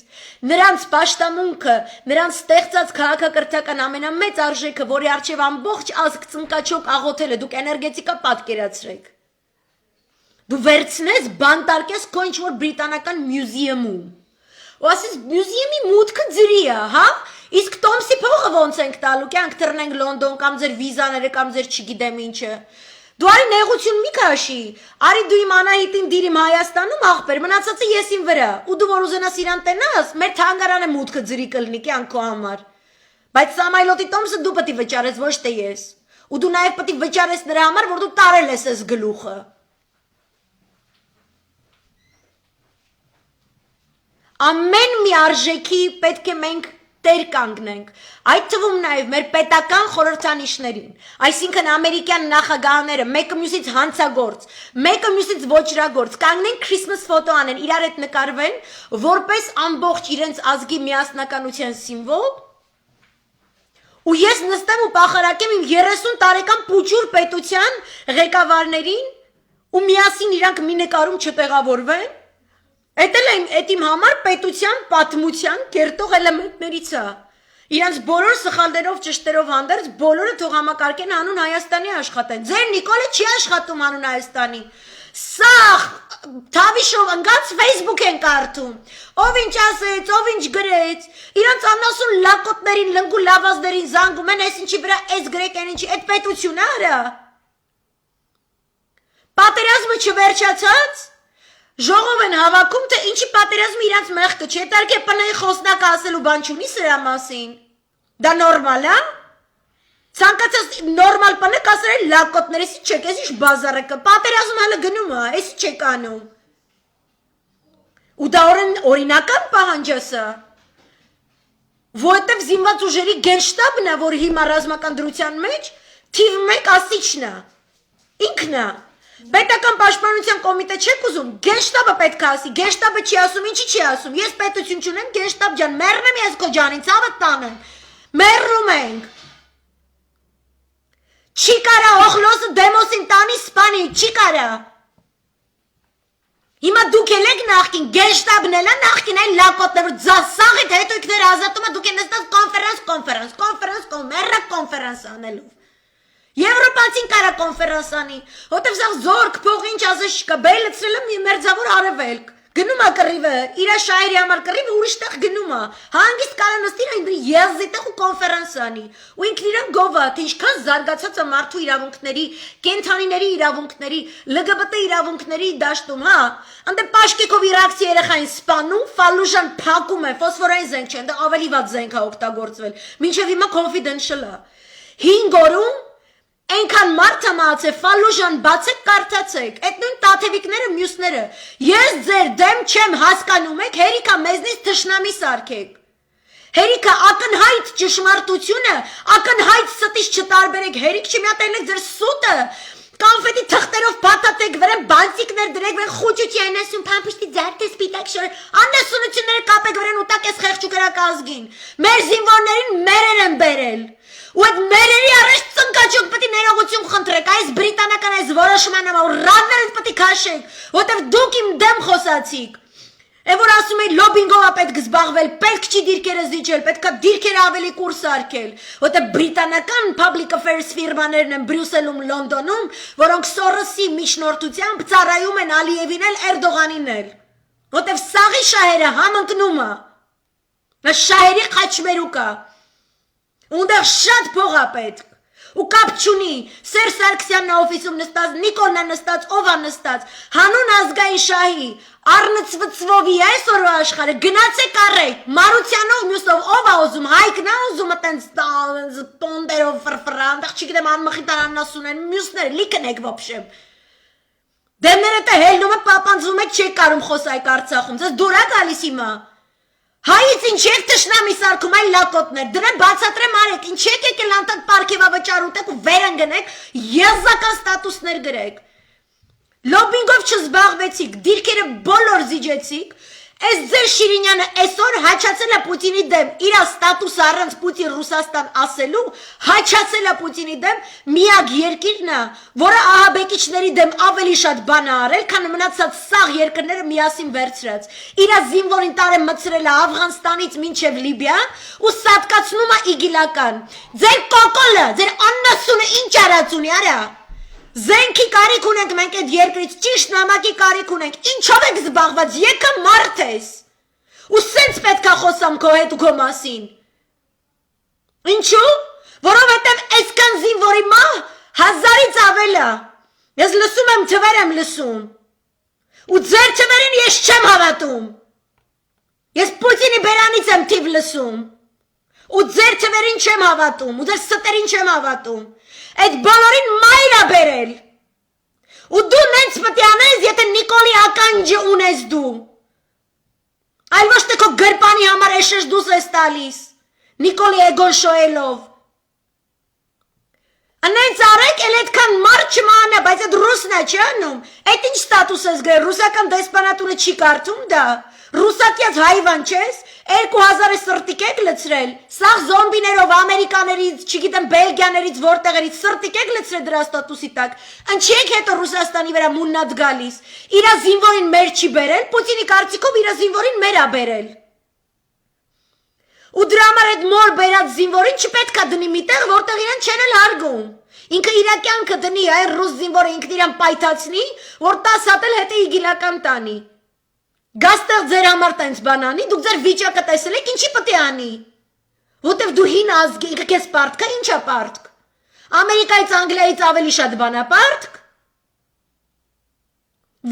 նրանց պաշտամունքը, նրանց ստեղծած քաղաքակրթական ամենամեծ արժեքը, որի առջև ամբողջ ազգ ծնկաչոք աղոթել է, դուք էներգետիկա պատկերացրեք։ Դու վերցնես, բանտարկես քո ինչ-որ բրիտանական մյուզիումում։ Ու ասես մյուզիումի մուտքը ձրի է, հա? Իսկ Տոմսի փողը ոնց ենք տալու, կյանք թռնենք Լոնդոն կամ ձեր վիզաները կամ ձեր չգիտեմ ինչը։ Դու արի նեղություն մի քաշի, արի դու իմ Անահիտին դիրիմ Հայաստանում աղբեր, մնացածը ես իմ վրա, ու դու որ ուզենաս իրան տենաս, մեր թանգարանը մուտքը ձրի կլնի կյանքո համար, բայց Սամայլոտի տոմսը դու պետք է վճարես, ոչ թե ես, ու դու նաև պետք է վճարես նրա համար, որ դու տարել ես այս գլուխը։ Ամեն մի արժեքի պետք է մենք տեր կանգնենք, այդ թվում նաև մեր պետական խորհրդանիշներին, այսինքն ամերիկյան նախագահները մեկը մյուսից հանցագործ, մեկը մյուսից ոճրագործ, կանգնեն Christmas ֆոտո անեն, իրար հետ նկարվեն, որպես ամբողջ իրենց ազգի միասնականության սիմվոլ, ու ես նստեմ ու պախարակեմ իմ 30 տարեկան պուճուր պետության ղեկավարներին ու միասին իրանք մի նկարում չտեղավորվեն, Էդ իմ համար պետության պատմության կերտող էլեմենտներից է։ Իրանց բոլոր սխալներով, ճշտերով հանդերձ բոլորը թող համակարգեն հանուն Հայաստանի աշխատեն։ Ձեր Նիկոլը չի աշխատում հանուն Հայաստանի։ Սաղ Թավիշով ընկած Facebook են կարդում։ Ով ինչ ասեց, ով ինչ գրեց։ Իրանց անասուն լակոտներին, լնգու լավազներին զանգում են, այս ինչի վրա էս գրեք են ինչի, այդ պետությունն արա։ Պատերազմը չվերջացած Ժողով են հավաքում, թե ինչի պատերազմը իրանց մեղքը չէ, տարկե պնեի խոսնակը ասելու բան չունի սրա մասին։ Դա նորմալ է։ Ցանկացած նորմալ պնե կասրել լակոտներ, էսի չեք, էսի ինչ բազարը կը, պատերազմը հələ գնում է, էսի չեք անում։ Ու դա օրինական պահանջս է։ Որտեվ զինված ուժերի գենշտաբն է, որ հիմա ռազմական դրության մեջ թիվ 1 ասիչն է։ Ինքն է։ Պետական պաշտպանության կոմիտե չեք ուզում, գենշտաբը պետք է ասի, գենշտաբը չի ասում, ինչի չի ասում, ես պետություն չունեմ, գենշտաբ ջան, մեռնեմ ես քո ջանին, ցավը տանեմ, մեռնում ենք, չի կարա օխլոսը դեմոսին տանի սպանի, չի կարա, հիմա դուք էլ եք նախքին, գենշտաբն էլ է նախքին այլ լակոտներ, որ սաղիտ հետույքներ ազատումը դուք են նստած կոնֆերանս անելով, Եվրոպացին կարա կոնֆերանս անի, հոտև սաղ զորք փող ինչ ասես չկա, բեյ լցրել եմ մերձավոր արևելք, գնում է կռիվը, իրա շահերի համար կռիվը ուրիշ տեղ գնում է, հանգիստ կարա նստի այնտեղ եզի տեղ ու կոնֆերանս անի, ու ինքն իրան գովա, թե ինչքան զարգացած է մարդու իրավունքների, կենդանիների իրավունքների, LGBT իրավունքների դաշտում, հա, անդե պաշկեկով իրաքցի երեխային սպանում, Ֆալուժան փակում է, ֆոսֆորային զենք չէ, այնտեղ ավելի վատ զենք է օգտագործվել, մինչև հիմա confidential է, 5 օրում Այնքան մարդ մացե Ֆալուժան բացեք կարդացեք, այդ նույն տաթևիկները մյուսները, ես ձեր դեմ չեմ հասկանում եք, հերիքա մեզնից թշնամի սարքեք, հերիքա ակնհայտ ճշմարտությունը, ակնհայտ ստից չտարբերեք, հերիք չմիատել եք ձեր սուտը, Կոնֆետի թղթերով փաթաթեք վրան բանցիկներ դրեք վրան խուճուճի այնասուն փամփշտի ձարտե սպիտակ շոր աննասունությունները կապեք վրան ուտակ ես խեղճուկրակ ազգին մեր զինվորներին մերեր են բերել ու այդ մերերի առաջ ծնկաճոկ պետք է ներողություն խնդրեք այս բրիտանական այս որոշմանը որ ռադներդ պետք է քաշեք որտեվ դուք իմ դեմ խոսացիք Է որ ասում են լոբինգով է պետք զբաղվել, պետք չի դիրքերը զիջել, պետք է դիրքերը ավելի կուրս արկել, որտեղ բրիտանական public affairs ֆիրմաներն են Բրյուսելում, Լոնդոնում, որոնք Սորոսի միջնորդությամբ ծառայում են Ալիևին էլ Էրդողանին էլ, որտեղ սաղի շահերը համընկնում է, շահերի խաչմերուկ է, ունդեղ շատ փող է պետք, ու կապ չունի, Սեր Սարգսյանն է օֆիսում նստած, Նիկոլն է նստած, ով է նստած, հանուն ազգային շահի, առնծվծվովի այսօրվա աշխարհը, գնացեք առեք, Մարությանով մյուսով, ով է ուզում, Հայկն է ուզում այտենց տոնդերով ֆրֆրան, այդեղ չգիտեմ անմխի տարանասուն են, մյուսները լիքն եք ոբշեմ, դեմները տե հելնում եք, պապանձվում եք, չեք կարում խոսայք Արցախում, ձեզ դուր է գալիս հիմա, Հայից ինչ եք թշնամի սարքում այլ լակոտներ, դրան բացատրեմ արեք, ինչ եք եկել անտակ պարքևավճար ուտեք ու վեր ընգնեք, եզական ստատուսներ գրեք, լոբինգով չզբաղվեցիք, դիրքերը բոլոր զիջեցիք, այս ձեր Շիրինյանը այսօր հաչացել է Պուտինի դեմ, իրա ստատուս առանց Պուտին Ռուսաստան ասելու, հաչացել է Պուտինի դեմ, միակ երկիրն է, որը ահաբեկիչների դեմ ավելի շատ բան է արել, քան մնացած սաղ երկրները միասին վերցրած, իրա զինվորին տարեմ մցրել է Աֆղանստանից մինչև Լիբիա ու սատկացնում է իգիլական, ձեր կոկոլը, ձեր աննասունը ինչ արած ունի արա, Զենքի կարիք ունենք մենք այդ երկրից, ճիշտ նամակի կարիք ունենք, ինչով եք զբաղված, եկը մարդ ես, ու սենց պետք է խոսամ քո հետ ու քո մասին, ինչու, որովհետև այսքան զինվորի մահ 1000-ից ավել է, Ես լսում եմ թվեր եմ լսում։ Ու ձեր թվերին ես չեմ հավատում։ Ես Պուտինի բերանից եմ թիվ լսում։ Ու ձեր թվերին չեմ հավատում, ու ձեր ստերին չեմ հավատում։ Այդ բոլորին մայր է բերել։ Ու դու նենց պետք է անես, եթե Նիկոլի ականջը ունես դու։ Այլ ոչ թե քո գրպանի համար էշեշ դուս ես տալիս։ Նիկոլի էգոն շոյելով։ Անենց արեք, էլ այդքան մարդ չմանը, բայց այդ ռուսն է չի անում։ Այդ ինչ ստատուս ես գրել, ռուսական դեսպանատուրը չի կարդում դա։ Ռուսատյաց հայվան չես, 2000-ը սրտիկ եք լցրել, սաղ զոմբիներով, ամերիկաներից, չգիտեմ, բելգյաներից, որտեղերից սրտիկ եք լցրել դրա ստատուսի տակ, ընչի եք հետո Ռուսաստանի վրա մուննատ գալիս, իրա զինվորին մեր չի բերել, Պուտինի կարծիքով իրա զինվորին մեր ա բերել։ Ու դրա համար այդ մոր բերած զինվորին չպետք է դնի միտեղ, որտեղ իրան չեն էլ հարգում։ Ինքը իր կյանքը դնի, այն ռուս զինվորը ինքն իրան պայթացնի, որ 10 հատ էլ հետը իգիլական տանի։ Գաստեղ ձեր համար տենց բան անի, դուք ձեր վիճակը տեսել եք, ինչի պետք է անի։ Որտեվ դու հին ազգ, ինքը քեզ պարտք է, ի՞նչ է պարտք։ Ամերիկայից, Անգլիայից ավելի շատ բան է պարտք։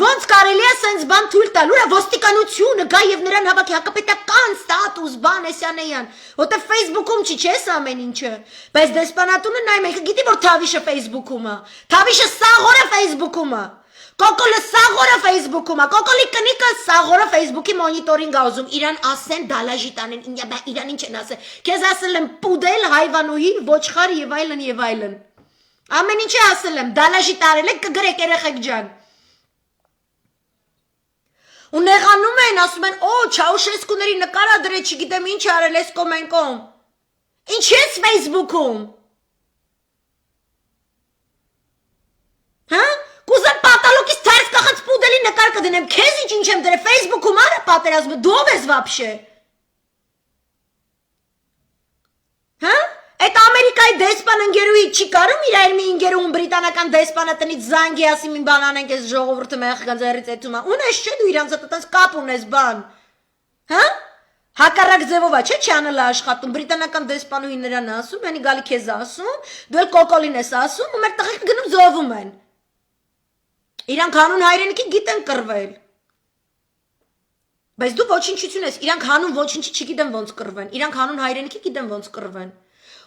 Ոնց կարելի է սենց բան թույլ տալ, ուրա ոստիկանությունը գա եւ նրան հավաքի հակապետական ստատուս, բան էսյանեյան, որտեվ Facebook-ում չի չես ամեն ինչը, բայց դեսպանատունը նայում եք, գիտի որ Թավիշը Facebook-ում է, Թավիշը սաղորը Facebook-ում է, Կոկոլը սաղորը Facebook-ում է, Կոկոլի կնիկը սաղորը Facebook-ի մոնիտորինգ ա ուզում, իրան ասեն դալաժի տանեն, իրան ինչ են ասել, քեզ ասել եմ պուդել, հայվանուհի, ոչխար եւ այլն եւ այլն։ Ամեն ինչ ասել եմ, դալաժի տարել եք կգրեք երեխեք ջան։ Ու նեղանում են, ասում են, օ, Չաուշեսկուների նկարա դրե, չգիտեմ ինչ արել ես կոմենկոմ։ Ինչ ես Facebook-ում։ Հա? Կուզեմ պատալոկից թարս կախած պուդելի նկար կդնեմ, քեզ ինչ եմ դրե, Facebook-ում արա պատերազմը, դու ով ես վապշե։ Հա? Այդ Ամերիկայի դեսպան ընկերուի չի կարում իր այլ մի ընկերուհուն բրիտանական դեսպանը տնից զանգի ասի մի բան անենք այս ժողովուրդը մեղքան ձեռից էթում է։ Ունես չէ դու իրանց հետ այդպես կապ ունես բան։ Հա? Հակառակ ձևով է, չէ՞ չանել աշխատում։ Բրիտանական դեսպանուհին նրան ասում, անի գալի քեզ ասում, դու էլ կոկոլին ես ասում, ու մեր տղերքը գնում զոհվում են։ Իրանք հանուն հայրենիքի գիտեն կռվել։ Բայց դու ոչինչություն ես, իրանք հանուն ոչինչի չգիտեն ոնց կռվեն, իրանք հանուն հայրենիքի գիտեն ոնց կռվեն։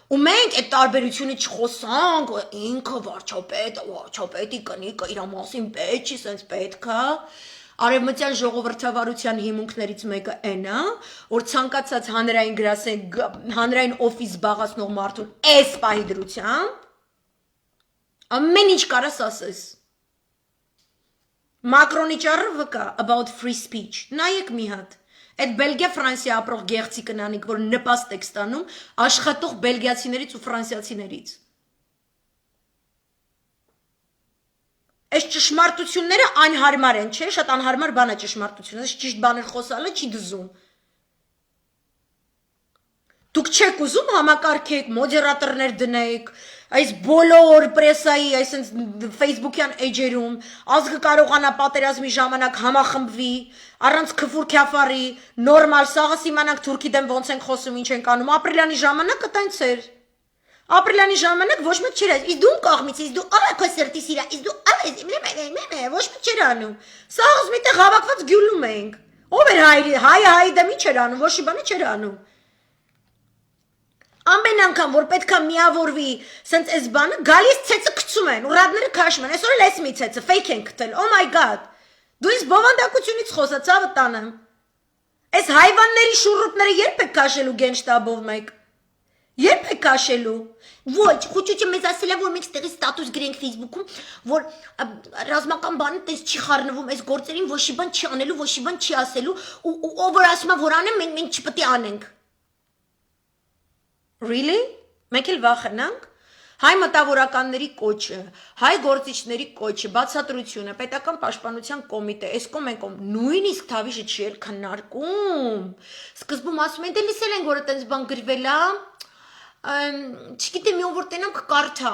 Ու մենք այդ տարբերությունը չխոսանք, ինքը վարչապետի կնիկը իր մասին պետք չի, սենց պետք է։ Արևմտյան ժողովրդավարության հիմունքներից մեկը այն է, որ ցանկացած հանրային գրասեն, հանրային օֆիս զբաղացնող մարդուն այս պահի դրությամբ ամեն ինչ կարաս ասես։ Մակրոնի ճառը վկա about free speech։ Նայեք մի հատ։ Այդ Բելգիա Ֆրանսիա ապրող գեղցի կնանիք, որ նպաստ եք ստանում աշխատող բելգիացիներից ու ֆրանսիացիներից։ Այս ճշմարտությունները անհարմար են, չէ՞, շատ անհարմար բան է ճշմարտությունը, այս ճիշտ բաներ խոսալը չի դզում։ Դուք չեք ուզում համակարգեք, մոդերատորներ դնեք, այս բոլոր պրեսայի, այսինց Facebook-յան էջերում, ազգը կարողանա պատերազմի ժամանակ համախմբվի, առանց քֆուր քյաֆարի, նորմալ սաղը իմանանք թուրքի դեմ ոնց ենք խոսում, ինչ ենք անում, ապրիլյանի ժամանակը տենց էր։ Ապրիլյանի ժամանակ ոչ մեկ չէր, իսկ դու կողմից, իսկ դու ալա քո սրտի սիրա, իսկ դու ալա ոչ մեկ չէր անում։ Սաղս միտեղ հավաքված գյուլում ենք։ Ով էր հայը դեմ ինչ էր անում, ոչ մի բան չէր անում։ Ամեն անգամ, որ պետքա միավորվի, սենց այս բանը, գալիս ցեցը գցում են, ուրադները քաշում են, այսօր էլ էս մի ցեցը, fake են գտել, oh my god, դու ինձ բովանդակությունից խոսա, ցավը տանեմ, այս հայվանների շուրուտները երբ եք քաշելու գենշտաբով մեկ, երբ եք քաշելու, ոչ, խուճուճը մեզ ասել է, որ մենք ստեղի ստատուս գրենք Facebook-ում, որ ռազմական բանը տես չի խառնվում, այս գործերին ոչ մի բան չի անելու, ոչ մի բան չի ասելու, ու ով որ ասում է, որ անեմ, մենք չպետք է անենք։ Really? Մենք էլ վախենանք։ Հայ մտավորականների կոչը, հայ գործիչների կոչը, բացատրությունը, պետական պաշտպանության կոմիտե, այս կոմենկոմ, նույնիսկ Թավիշը չի էլ քննարկում։ Սկզբում ասում են, դե լսել ենք, որ այդպես բան գրվել է, չգիտեմ, ով որ տենամ կկարդա,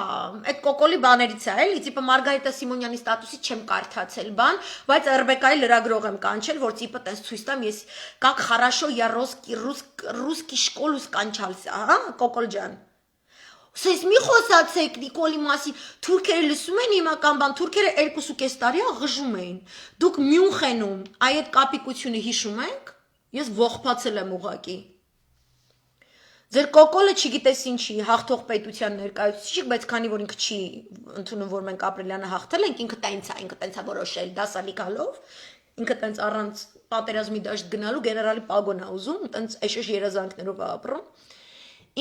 այդ կոկոլի բաներից է, էլի, տիպը Մարգարիտա Սիմոնյանի ստատուսի չեմ կարդացել բան, բայց ՌԲԿ-ի լրագրող եմ կանչել, որ տիպը տես ցույց տամ, ես как хорошо я русский школу скончался, ահա, կոկոլ ջան։ Սես մի խոսացեք Նիկոլի մասին, թուրքերը լսում են հիմական բան, թուրքերը 2.5 տարի աղժում էին։ Դուք Մյունխենում այդ կապիկությունը հիշում եք։ Ես ողբացել եմ ուղակի։ Ձեր կոկոլը չգիտես ինչի, հաղթող պետության ներկայացուցիչ, բայց քանի որ ինքը չի ընդունում, որ մենք Ապրիլյանը հաղթել ենք, ինքը տենց է որոշել դասալիկ հալով, ինքը տենց առանց պատերազմի դաշտ գնալու գեներալի պագոն է ուզում, տենց էշեշ երազանքներով է ապրում։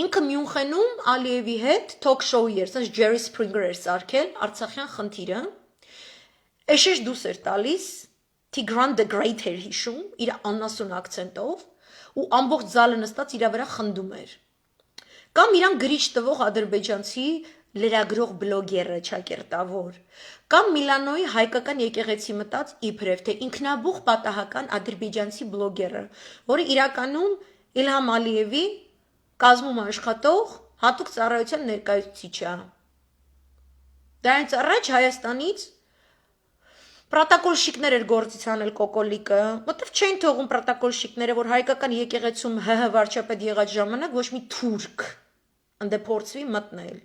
Ինքը Մյունխենում Ալիևի հետ թոք շոուի էր, ասես Ջերի Սփրինգեր էր սարքել Արցախյան խնդիրը։ Էշեշ դուս էր տալիս, Tigrан the Great էր հիշում, իր աննասուն ակցենտով, ու ամբողջ զալը նստած իր վրա խնդում էր։ Կամ իրան գրիչ տվող ադրբեջանցի լրագրող բլոգերը ճակերտավոր, կամ Միլանոյի հայկական եկեղեցի մտած իբրև թե ինքնաբուխ պատահական ադրբեջանցի բլոգերը, որը իրականում Իլհամ Ալիևի կազմում աշխատող հատուկ ծառայության ներկայացուցիչ է։ Դրանից առաջ Հայաստանից պրոտոկոլշիկներ էր գործից անել կոկոլիկը, որտեվ չէին թողում պրոտոկոլշիկները, որ հայկական եկեղեցում ՀՀ վարչապետ եղած ժամանակ ոչ մի թուրք ընդ փորձվի մտնել։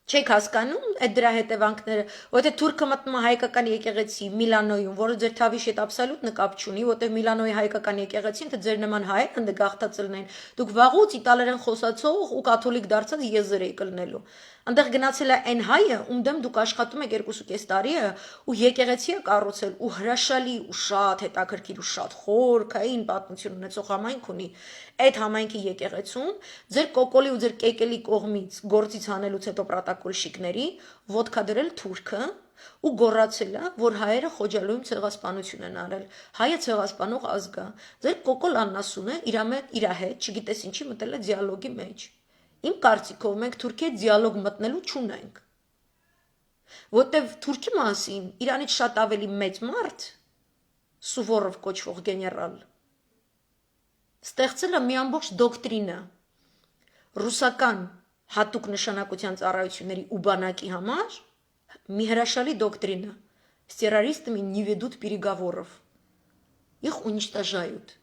Չեք հասկանում այդ դրա հետևանքները, որտեղ թուրքը մտնում է հայկական եկեղեցի Միլանոյում, որը ձեր թավիշ հետ աբսոլյուտ նկապ չունի, որտեղ Միլանոյի հայկական եկեղեցին թե ձեր նման հայեր ընդ գաղթածելն են, դուք վաղուց իտալերեն խոսացող ու կաթոլիկ դարձած եզր եք կլնելու։ Այնտեղ գնացել է այն հայը, ում դեմ դուք աշխատում եք 2.5 տարի ու եկեղեցի է կառուցել ու հրաշալի ու շատ հետաքրքիր ու շատ խորքային պատմություն ունեցող համայնք ունի։ Այդ համայնքի եկեղեցում ձեր կոկոլի ու ձեր կեկելի կողմից գործից հանելուց հետո պրոտոկոլշիկների ոդկա դրել թուրքը ու գոռացել է, որ հայերը Խոջալոյում ցեղասպանություն են արել։ Հայը ցեղասպանող ազգ է։ Ձեր կոկոլ աննասունը իր հետ, չգիտես ինչի մտել է դիալոգի մեջ։ Իմ կարծիքով մենք Թուրքիա դիալոգ մտնելու չունենք, որտեվ Թուրքի մասին Իրանից շատ ավելի մեծ մարդ, Սուվորով կոչվող գեներալ, ստեղծել է մի ամբողջ դոկտրինա ռուսական հատուկ նշանակության ծառայությունների ու բանակի համար, մի հրաշալի դոկտրինա, с террористами не ведут переговоров, их уничтожают.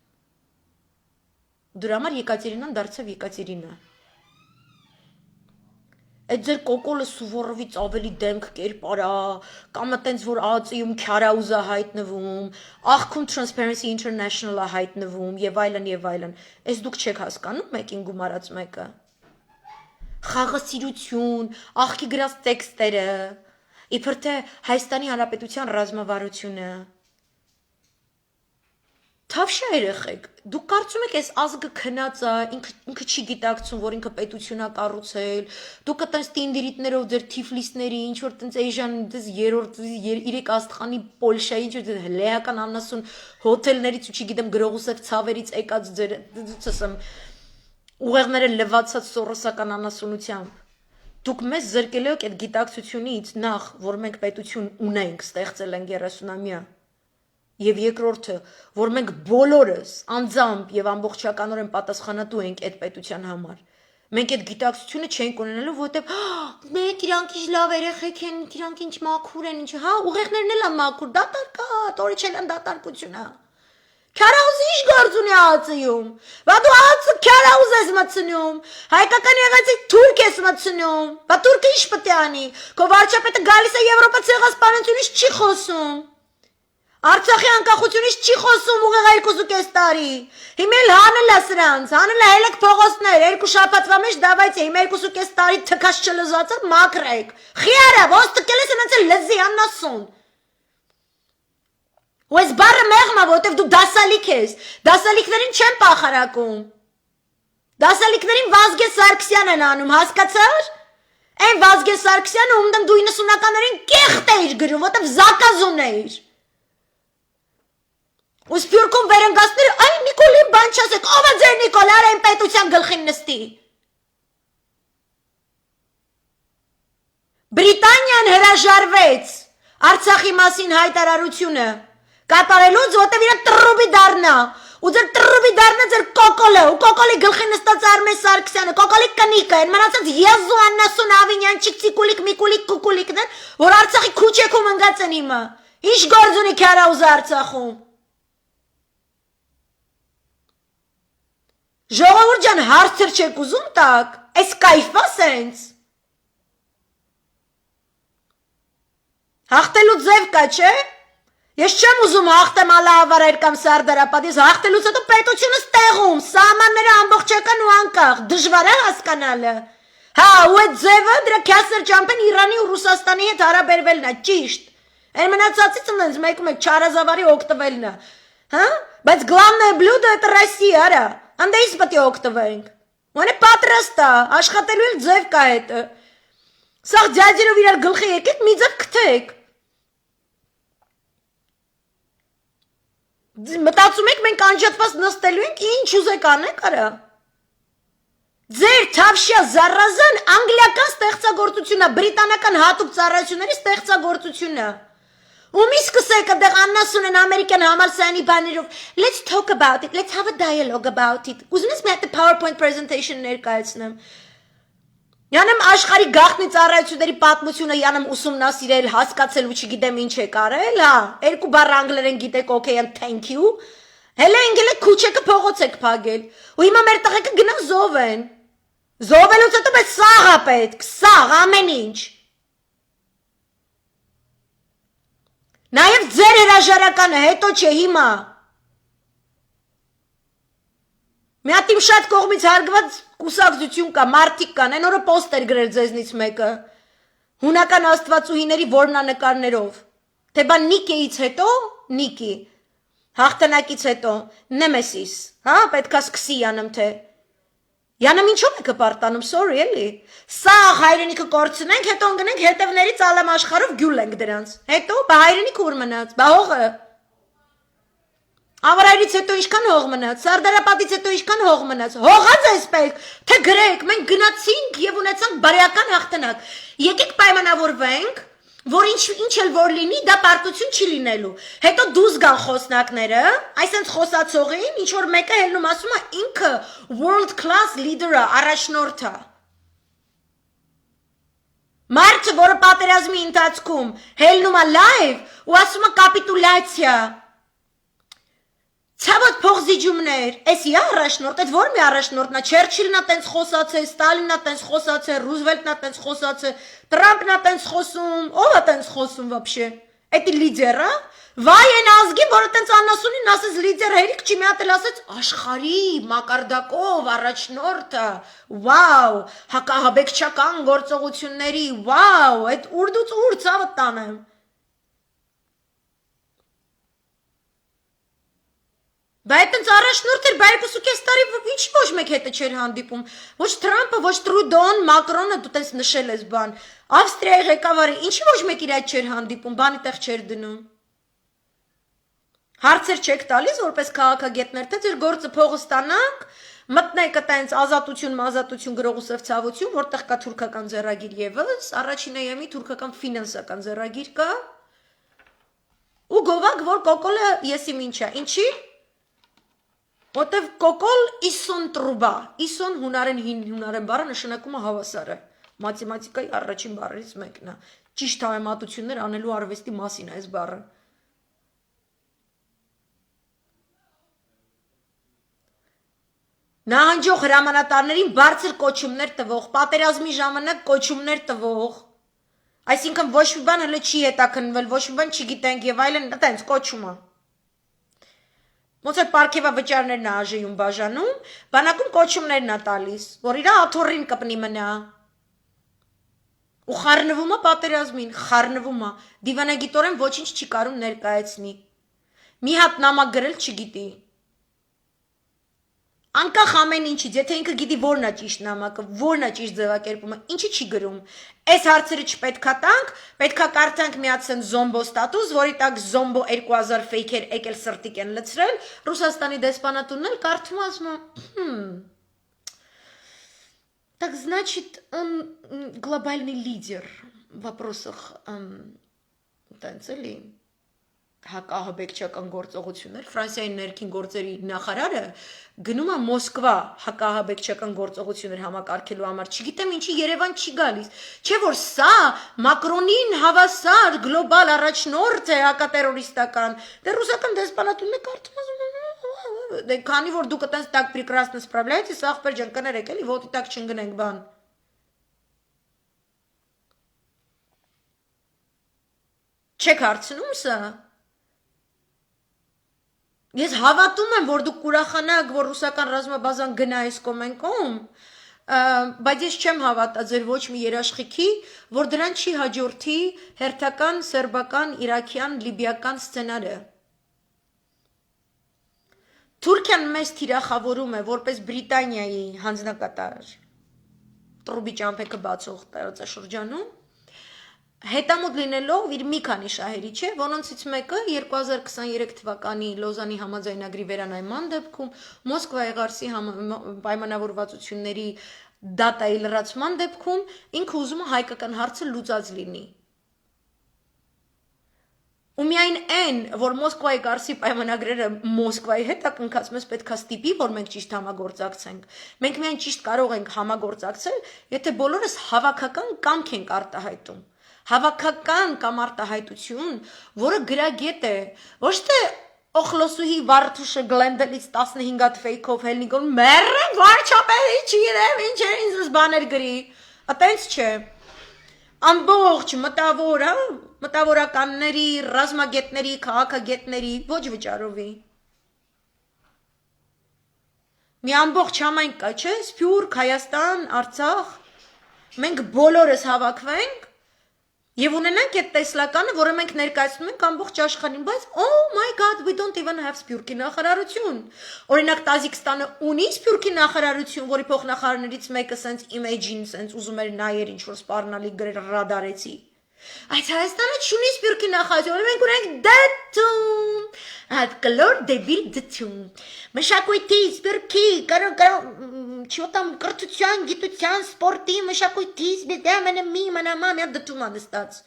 Դրա համար Եկատերինան դարձավ Եկատերինա։ Այդ ձեր կոկոլը Սուվորովից ավելի դեմք կերպարա, կամ այտենց որ ԱԱԾ-ում Քյարաուզա հայտնվում, աղքում Transparency International-ը հայտնվում եւ այլն, այս դուք չեք հասկանում մեկին գումարած մեկը։ Խաղաղասիրություն, աղքի գրած տեքստերը, իբր թե Հայաստանի Հանրապետության ռազմավարությունը։ Թավշա երեխեք, դուք կարծում եք այս ազգը քնած է, ինքը չի գիտակցում, որ ինքը պետություն է կառուցել, դուք այտենց տինդիրիտներով ձեր Թիֆլիսների, ինչ որ տենց էժան, դες երրորդ 3 աստղանի Պոլշայի, ինչ որ հլեական աննասուն հոթելներից ու չգիտեմ գրողուսակ ցավերից եկած ձեր ասեմ ուղեղները լվացած սորոսական աննասունությամբ։ Դուք մեզ զրկել եք այդ գիտակցությունից նախ, որ մենք պետություն ունենք, ստեղծել ենք 30-ամյա։ Եվ երկրորդը, որ մենք բոլորս անձամբ եւ ամբողջականորեն պատասխանատու ենք այդ պետության համար։ Մենք այդ գիտակցությունը չենք ունենալու, որովհետեւ մենք իրանք ինչ լավ երեխեք են, իրանք ինչ մաքուր են, ինչ, հա, ուղեղներն էլ են մաքուր, դատարկա, տորիչել են դատարկությունը։ Քյարաուզի ինչ գործ ունի ԱԱԾ-ում։ Բա դու ԱԱԾ քյարաուզ ես մտցնում, հայկական եղածի թուրք ես մտցնում։ Բա թուրքը ինչ պետք է անի։ Քո վարչապետը գալիս է Եվրոպա ցեղասպանությունից չի խոսում։ Արցախի անկախությունից չի խոսում ուղիղ 2.5 տարի։ Հիմա էլ հանել է սրանց, հանել է հելեք փողոցներ, 2 շաբաթվա մեջ դավայց է, հիմա 2.5 տարի թքած չլզածը մաքրեք։ Խիարա, ոնց տկել ես այնց լզի աննասուն։ Ու այս բառը մեղմ է, որովհետև դու դասալիկ ես, դասալիկներին չեն պախարակում։ Դասալիկներին Վազգեն Սարգսյան են անում, հասկացար։ Այն Վազգեն Սարգսյանը, ում դու 90-ականներին կեղտ էիր գրում, որովհետև զակազուն էիր։ Ու սպյուրքում վերընկածները, այ Նիկոլին բան չասեք, ով է ձեր Նիկոլ, արա այն պետության գլխին նստի։ Բրիտանիան հրաժարվեց Արցախի մասին հայտարարությունը կատարելուց, որտև իրեն տրուբի դառնա, ու ձեր տրուբի դառնա ձեր կոկոլը, ու կոկոլի գլխին նստած Արմեն Սարգսյանը, կոկոլի կնիկը, այն մնացած եզու աննասուն ավինյանչիկ ցիկուլիկ միկուլիկ կուկուլիկներ, որ Արցախի քուչեքում ընկած են իմը։ Ինչ գործ ունի Քյարաուզը Արցախում։ Ժողովուրդ ջան, հարցեր չեք ուզում տակ, այս կայֆա սենց։ Հաղթելու ձև կա, չէ։ Ես չեմ ուզում հաղթեմ Ալլահավարեր կամ Սարդարապատից, հաղթելուց հետո պետությունս տեղում, սահմանները ամբողջական ու անկախ, դժվար է հասկանալը։ Հա, ու այդ ձևը դրա քյասեր ճամփեն Իրանի ու Ռուսաստանի հետ հարաբերվելն է, ճիշտ։ Այն մնացածից ինձ մեկ չարազավարի օգտվելն է։ Հա? Բայց главное блюдо это Россия, արա։ Անդեից պետք է օգտվենք։ Ոնե պատրաստ է, աշխատելու էլ ձև կա հետը։ Սաղ ձյաձերով իրար գլխի եկեք, մի ձև կթեք։ Մտածում եք մենք անջատված նստելու ենք, ինչ ուզեք անեք, արա։ Ձեր թավշյա զառազան անգլիական ստեղծագործությունն է, բրիտանական հատուկ ծառայությունների ստեղծագործությունն է։ Ումի սկսեք այդեղ աննասուն են ամերիկյան համալսարանի բաներով, let's talk about it, let's have a dialogue about it։ Ուզում ես մի հատ PowerPoint presentation ներկայացնեմ։ Յանեմ աշխարհի գաղտնի ծառայությունների պատմությունը յանեմ ուսումնասիրել, հասկացել ու չգիտեմ ինչ եք արել, հա։ Երկու բառ անգլերեն գիտեք, okay and thank you։ Հələ ինգել եք քուչեկը փողոց եք փագել։ Ու հիմա մեր տղեկը գնա զով են։ Զովելուց հետո մեզ սաղ է պետք, սաղ, ամեն ինչ։ Նաև ձեր հրաժարականը հետո չէ հիմա։ Մի հատ իմ շատ կողմից հարգված կուսակցություն կա, մարդիկ կան, այն օրը պոստ էր գրել ձեզնից մեկը, հունական աստվածուհիների որմնանկարներով, թե բա Նիկեից հետո, Նիկի, հաղթանակից հետո, Նեմեսիս, հա, պետքա սկսի յանեմ թե, յանեմ ինչով եք պարտանում, sorry էլի, սաղ հայրենիքը կորցնենք, հետո ընգնենք հետևներից ալեմ աշխարով գյուլ ենք դրանց, հետո, բա հայրենիքը ուր մնաց, բա հողը, Ավարայրից հետո ինչքան հող մնաց, Սարդարապատից հետո ինչքան հող մնաց, հողած ես պետք, թե գրեք, մենք գնացինք և ունեցանք բարյական հաղթանակ, եկեք պայմանավորվենք, որ ինչ էլ որ լինի, դա պարտություն չի լինելու, հետո դուզ գան խոսնակները, այսենց խոսացողին, ինչ որ մեկը հելնում ասում է ինքը world class leader-ը, առաջնորդը, մարդը, որը պատերազմի ընթացքում հելնում է live ու ասում է կապիտուլյացիա, Ցավոտ փողզիջումներ, էս իա առաջնորդ, այդ որ մի առաջնորդն է, Չերչիլն է տենց խոսացել, Ստալինն է տենց խոսացել, Ռուզվելտն է տենց խոսացել, Տրամպն է տենց խոսում, ով է տենց խոսում вообще, էդի լիդերը, վայ են ազգի, որը տենց անասունին ասեց լիդեր, հերիք չի մի հատ էլ ասեց աշխարհի մակարդակով առաջնորդը, վաու, հակահաբեկչական գործողությունների, վաու, այդ ուրդուց ուր ցավը տանեմ Բայց այնց առաջնորդ էր, բայց 2.5 տարի ինչի ոչ մեկ հետը չէր հանդիպում, ոչ Թրամպը, ոչ Տրուդոն, Մակրոնը, դու տես նշել ես բան, Ավստրիայի ղեկավարը, ինչի ոչ մեկ իր այդ չէր հանդիպում, բանի տեղ չէր դնում, հարցեր չեք տալիս, որպես քաղաքագետներ, թե ձեր գործը փողը ստանանք, մտնեք այտենց ազատություն գրողուսև ցավություն, որտեղ կա թուրքական ձեռագիր ևս, առաջինը եմի թուրքական ֆինանսական ձեռագիր կա, ու գովակ, որ կոկոլը եսի մինչա, ինչի Որտև կոկոլ իսոն տրուբա, իսոն հունարեն բառը նշանակում է հավասարը, մաթեմատիկայի առաջին բառերից մեկն է, ճիշտ համեմատություններ անելու արվեստի մասին է այս բառը։ Նահանջող հրամանատարներին բարձր կոչումներ տվող, պատերազմի ժամանակ կոչումներ տվող, այսինքն ոչ մի բան հələ չի հետաքննվել, ոչ մի բան չգիտենք եւ այլն, այտենց կոչում է։ Ոնց է պարգևա վճարներն է ԱԺ-ում բաժանում, բանակում կոչումներն է տալիս, որ իրա աթոռին կպնի մնա։ Ու խառնվում է պատերազմին, խառնվում է, դիվանագիտորեն ոչինչ չի կարում ներկայացնի։ Մի հատ նամակ գրել չգիտի։ Անկախ ամեն ինչից, եթե ինքը գիտի որն է ճիշտ նամակը, որն է ճիշտ ձևակերպումը, ինչի չի գրում։ Այս հարցերը չպետքա տանք, պետքա կարդանք միացեն զոմբո ստատուս, որի տակ զոմբո 2000 ֆեյքեր եկել սրտիկ են լցրել, Ռուսաստանի դեսպանատունն էլ կարդում ասում Так значит, он глобальный лидер в вопросах տենց էլի հակահաբեկչական գործողություններ, Ֆրանսիայի ներքին գործերի նախարարը գնում է Մոսկվա հակահաբեկչական գործողություններ համակարգելու համար, չգիտեմ ինչի Երևան չի գալիս, չէ որ սա Մակրոնին հավասար գլոբալ առաջնորդ է հակատերորիստական, դե ռուսական դեսպանատունն է կարդում քանի որ դուք այտենց так прекрасно справляетесь, ախպեր ջան, կներեք էլի, ոտի так չընկնենք բան։ Չեք հարցնում սա։ Ես հավատում եմ, որ դուք կուրախանաք, որ ռուսական ռազմաբազան գնա այս կոմենկում, բայց ես չեմ հավատա ձեր ոչ մի երաշխիքի, որ դրան չի հաջորդի հերթական, սերբական, իրաքյան, լիբիական սցենարը։ Թուրքիան մեզ թիրախավորում է որպես Բրիտանիայի հանձնակատար տրուբի ճամփեքը բացող տարածաշրջանում, հետամուտ լինելով իր մի քանի շահերի, չէ, որոնցից մեկը 2023 թվականի Լոզանի համաձայնագրի վերանայման դեպքում, Մոսկվայի ղարսի պայմանավորվածությունների դատայի լրացման դեպքում ինքը ուզում է հայկական հարցը լուծած լինի։ Ու միայն այն, որ Մոսկվայի ղարսի պայմանագրերը Մոսկվայի հետ ակնկած մեզ պետք է ստիպի, որ մենք ճիշտ համագործակցենք։ Մենք միայն ճիշտ կարող ենք համագործակցել, եթե բոլորս հավաքական կամք ենք արտահայտում։ Հավաքական կամ արտահայտություն, որը գրագետ է, ոչ թե օխլոսուհի վարդուշը գլենդելից 15 հատ ֆեյքով հելնիկոն մերը վարչապետի չիրեմ ինչ է ինձ բաներ գրի, այտենց չէ, ամբողջ մտավորականների, ռազմագետների, քաղաքագետների ոչ վճարովի, մի ամբողջ համայնք կա, չէ, Սփյուռք, Հայաստան, Արցախ, մենք բոլորս հավաքվենք Եվ ունենանք այդ տեսլականը, որը մենք ներկայացնում ենք ամբողջ աշխարհին, բայց oh my god, we don't even have Սփյուռքի նախարարություն։ Օրինակ Տազիկստանը ունի Սփյուռքի նախարարություն, որի փոխնախարարներից մեկը սենց իմեջին, սենց ուզում էր նայեր ինչ որ սպառնալի գրեր ռադարեցի։ Այդ Հայաստանը չունի Սփյուռքի նախարարություն, մենք ունենք դդում, այդ կլոր դեբիլ դդում։ Մշակույթի, Սփյուռքի, չո там կրթության, գիտության, սպորտի, մշակույթի, մի մանամամյա դդում անստած։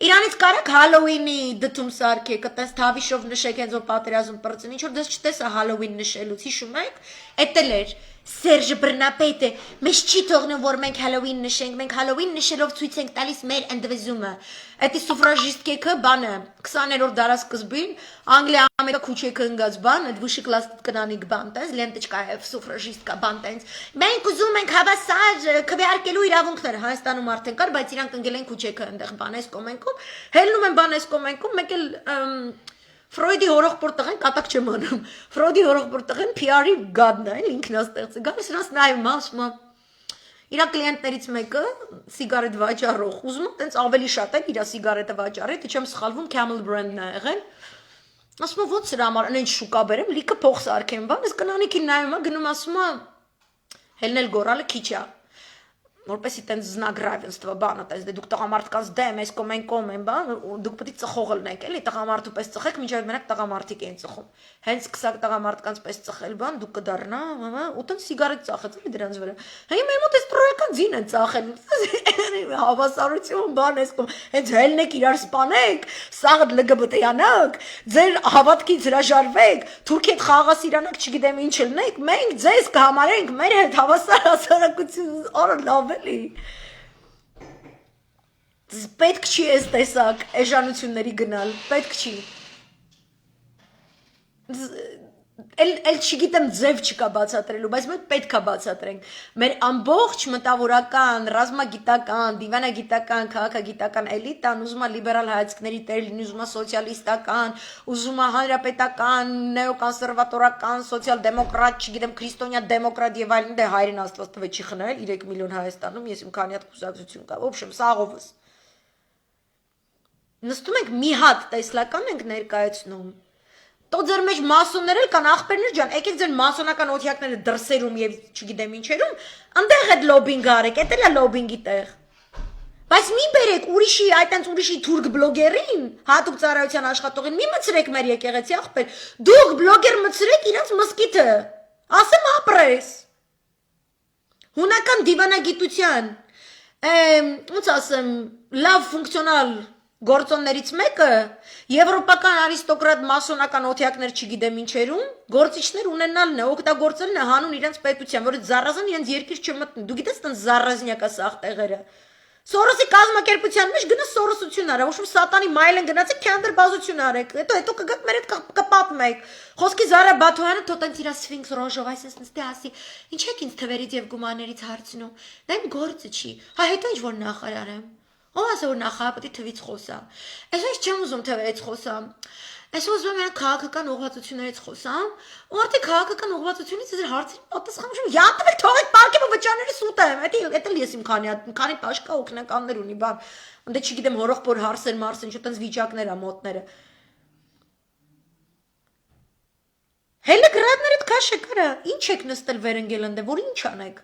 Իրանից կարեք Հալոուինի դդում սարքեք, այտենց թավիշով նշեք, հենց որ պատերազմ պրծն, ինչ որ դες չտեսա Հալոուին նշելուց, հիշում եք, էտել էր Սերժ Բռնապետը, մեզ չի թողնում, որ մենք Հալոուին նշենք, մենք Հալոուին նշելով ցույց ենք տալիս մեր ընդվզումը։ Էդի սուֆրաժիստկեքը բանը 20-րդ դարաշրջին Անգլիա ամերիկա քուչեքը ընկած բան, այդ վիշի կլաս կնանիկ բան, տես լենտեչկա է սուֆրաժիստկա բան տես։ Մենք ուզում ենք հավասար քվեարկելու իրավունքներ Հայաստանում արդեն կար, բայց իրանք ընկել են քուչեքը այնտեղ բանես կոմենկում, հելնում են բանես կոմենկում, մեկ էլ Ֆրոյդի հորողբոր տղեն կատակ չեմ անում։ Ֆրոյդի հորողբոր տղեն PR-ի գադն է, ինքնաստեղծ է։ Գալիս նրանց նայում, ասում է, իր կլիենտներից մեկը սիգարետ վաճառող, ուզում է տենց ավելի շատ է իր սիգարետը վաճառի, թե չեմ սխալվում, Camel brand-ն է եղել։ Ասում է, ո՞ց սրա համար, այնց շուկա բերեմ, լիքը փող սարքեմ, բան, ես կնանիքին նայում է, գնում ասում է, հելնել գորալը քիչ է։ Որպեսի տենց знак равенства բանը, տես դե դուք տղամարդկանց դեմ ես կոմենկոմ են, բան, դուք պետք է ծխող լինեք, էլի տղամարդու պես ծխեք, մինչև մենակ տղամարդիկ են ծխում։ Հենց քսակ տղամարդկանց պես ծխել, բան, դուք կդառնա, ու տենց սիգարետ ծախեց, էլի դրանց վրա։ Հա մեր մոտ էս պրոյեկան ձին են ծախել։ Հավասարություն բան ես կոմ, հենց հելնեք իրար սպանեք, սաղ ԼԳԲՏ-յանակ, ձեր հավատքից հրաժարվեք, Թուրքի հետ խաղաղասիրանակ չգիտեմ ինչ լինեք, մենք ձեզ կհամարենք մեր հետ հավասար հասարակություն, օր լավ էլի։ Պետք չի էս տեսակ էժանությունների գնալ, պետք չի։ Էլ չգիտեմ ձև չկա բացատրելու, բայց մենք պետք է բացատրենք։ Մեր ամբողջ մտավորական, ռազմագիտական, դիվանագիտական, քաղաքագիտական էլիտան ուզում է լիբերալ հայացքների տեր լինի, ուզում է սոցիալիստական, ուզում է հանրապետական, նեոկոնսերվատորական, սոցիալ-դեմոկրատ, չգիտեմ, քրիստոնյա դեմոկրատ եւ այլն, դե հայրեն Աստված տվե չի խնայել 3 միլիոն Հայաստանում, ես իմ քանի հատ կուսակցություն կա։ Ոբշեմ, սաղովս։ Նստում ենք մի հատ տեսլական ենք ներկայացնում։ Տո ձեր մեջ մասոններ էլ կան, ախպերներ ջան, եկեք ձեր մասոնական օթյակները դրսերում եւ չգիտեմ ինչերում, այնտեղ այդ լոբինգ արեք, էդ էլ է լոբինգի տեղ։ Բայց մի բերեք ուրիշի, այտենց ուրիշի թուրք բլոգերին, հատուկ ծառայության աշխատողին, մի մցրեք մեր եկեղեցի ախպեր, դուք բլոգեր մցրեք իրենց մսկիթը, ասեմ ապրես։ Հունական դիվանագիտության, ոնց ասեմ, լավ ֆունկցիոնալ գործոններից մեկը եվրոպական արիստոկրատ մասոնական օթյակներ չգիտեմ ինչերում գործիչներ ունենալն է, օգտագործելն է հանուն իրենց պետության, որը զառազան իրենց երկիր չմտնի։ Դու գիտես տենց զառազնյակա սաղ տեղերը։ Սորոսի կազմակերպության մեջ գնա սորոսություն արա, ոչ սատանի մայլեն գնացեք քանդրբազություն արեք, հետո կգաք մեր հետ կպատմեք։ Խոսքի Զարա Բաթոյանը թոտենց իր սֆինքս ռոժով այսպես նստի ասի, ինչ եք ինձ թվերից եւ գումարներից հարցնում։ Դա իմ գործը չի։ Հա հետո ինչ որ նախարար եմ։ Ո՞վ ասա որ նախարարը պետք է թվից խոսա։ Այսօր չեմ ուզում թվերից խոսամ։ Այսօր ուզում եմ քաղաքական ուղղվածություններից խոսամ, ու արդեն քաղաքական ուղղվածությունից ձեր հարցին պատասխանում եմ, յատվել թողեք պարկեմ ու վճարները սուտեմ, դա ես իմ քանի պաշկա օգնականներ ունի, բան, դե չգիտեմ հորոխբոր հարսեր, մարսեն, ինչ այդպես վիճակներ ա մոտները։ Հելեգրադներդ քաշը կրա, ինչ եք նստել վերընկել ընդ, որ ինչ անեք։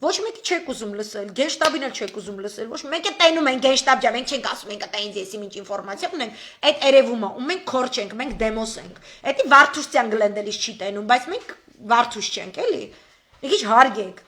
Ոչ մեկի չեք ուզում լսել, գենշտաբին էլ չեք ուզում լսել, ոչ մեկը տենում են գենշտաբ ջա, մենք չենք ասում, մենք ատա ինձ եսի ինչ ինֆորմացիա ունենք, այդ երևում է, ու մենք քորչ ենք, մենք դեմոս ենք։ Էդի Վարդուշցյան գլենդելիս չի տենում, բայց մենք Վարդուշ չենք, էլի։ Մի քիչ հարգեք։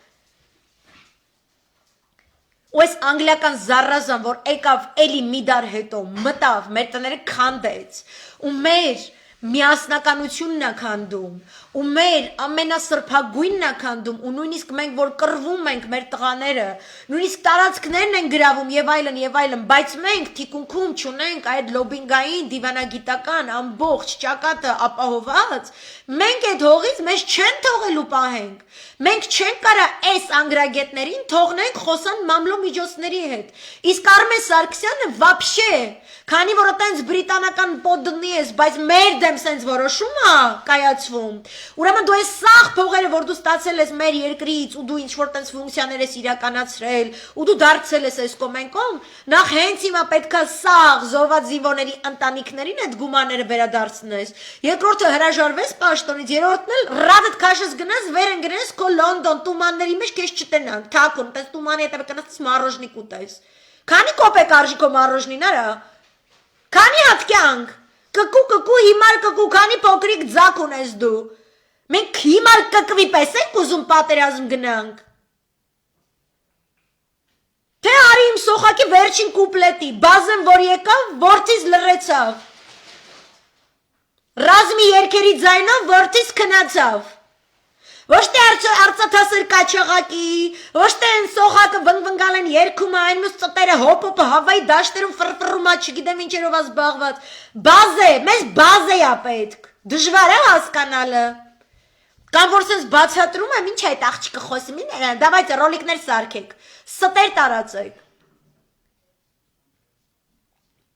Ու այս անգլիական զառազան, որ եկավ էլի մի դար հետո, մտավ, մեր տները քանդեց, ու մեր միասնականությունն է քանդում, ու մեր ամենասրբագույնն է քանդում, ու նույնիսկ մենք որ կռվում ենք մեր տղաները, նույնիսկ տարածքներն են գրավում եւ այլն, բայց մենք թիկունքում չունենք այդ լոբինգային դիվանագիտական ամբողջ ճակատը ապահոված, մենք այդ հողից մեզ չեն թողելու պահենք, մենք չենք կարա այս անգրագետներին թողնենք խոսան մամլո միջոցների հետ, իսկ Արմեն Սարգսյանը վաբշե, քանի որ այտենց բրիտանական պոդնի ես, բայց մեր դեմ սենց որոշում է կայացվում, ուրեմն դու այս սաղ փողերը, որ դու ստացել ես մեր երկրից, ու դու ինչ-որ տենց ֆունկցիաներ ես իրականացրել, ու դու դարձել ես այս կոմենկոմ, նախ հենց հիմա պետքա սաղ զոհված զինվորների ընտանիքներին այդ գումարները վերադարձնես, երկրորդը հրաժարվես պաշտոնից, երրորդն էլ ռադդ քաշես գնաս, վեր ընկնես քո Լոնդոն տումանների մեջ քեզ չտենան, թակուն, տես տումանի հետո կնաս մարոժնիկ ուտես, քանի կոպեկ արժի քո մարոժնին արա, քանի հատ կյանք, կկու, հիմար կկու, քանի փոքրիկ ձակ ունես դու, մենք հիմար կկվի պես ենք ուզում պատերազմ գնանք, թե արի իմ սոխակի վերջին կուպլետի, բազեմ որ եկավ, որդիս լռեցավ, ռազմի երկերի ձայնով որդիս քնացավ, ոչ թե արծաթասեր կաչաղակի, ոչ թե են սոխակը վնգալ են երկումը, այն մյուս ծտերը հոպ-հոպը հավայի դաշտերում ֆրֆրումա, չգիտեմ ինչերով է զբաղված, բազե, մեզ բազե է պետք, դժվար է հասկանալը, կամ որ սենց բացատրում եմ, ինչ է այդ աղջիկը խոսում, դավայց ռոլիկներ սարքեք, ստեր տարածեք,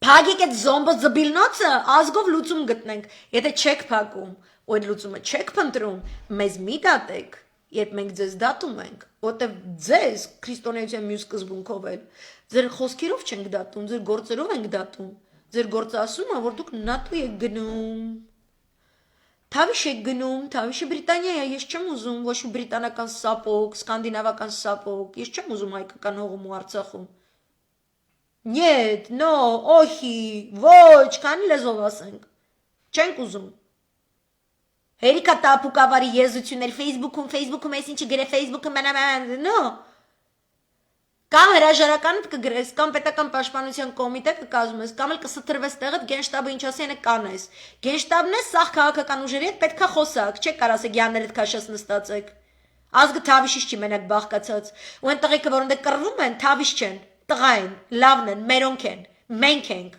փագեք այդ զոմբո զբիլնոցը, ազգով լուծում գտնենք, եթե չեք փակում, ու այդ լուծումը չեք փնտրում, մեզ մի դատեք, երբ մենք ձեզ դատում ենք, որտեվ ձեզ քրիստոնեության մյուս սկզբունքով էլ, ձեր խոսքերով չենք դատում, ձեր գործերով ենք դատում, ձեր գործը ասում է, որ դուք նատո եք գնում, Թավիշ եք գնում, Թավիշը Բրիտանիա է, ես չեմ ուզում ոչ մի բրիտանական սապոկ, սկանդինավական սապոկ, ես չեմ ուզում հայկական հողում ու Արցախում, Нет, no, օհի, ոչ, քանի լեզվով ասենք, չենք ուզում, Հերիկա տապուկավարի եզություններ, Facebook-ում ես ինչի գրե, Facebook-ում no, կամ հրաժարականդ կգրես, կամ պետական պաշտպանության կոմիտե կկազմես, կամ էլ կստրվես տեղդ գենշտաբը ինչ ասի ենք կանես, գենշտաբն է սաղ քաղաքական ուժերի հետ պետքա խոսակ, չեք կար ասեք յաններդ քաշած նստացեք, ազգը Թավիշից չի մենակ բաղկացած, ու են տղեկը, որ ընդ կռվում են, Թավիշ չեն, տղա են, լավն են, մերոնք են, մենք ենք,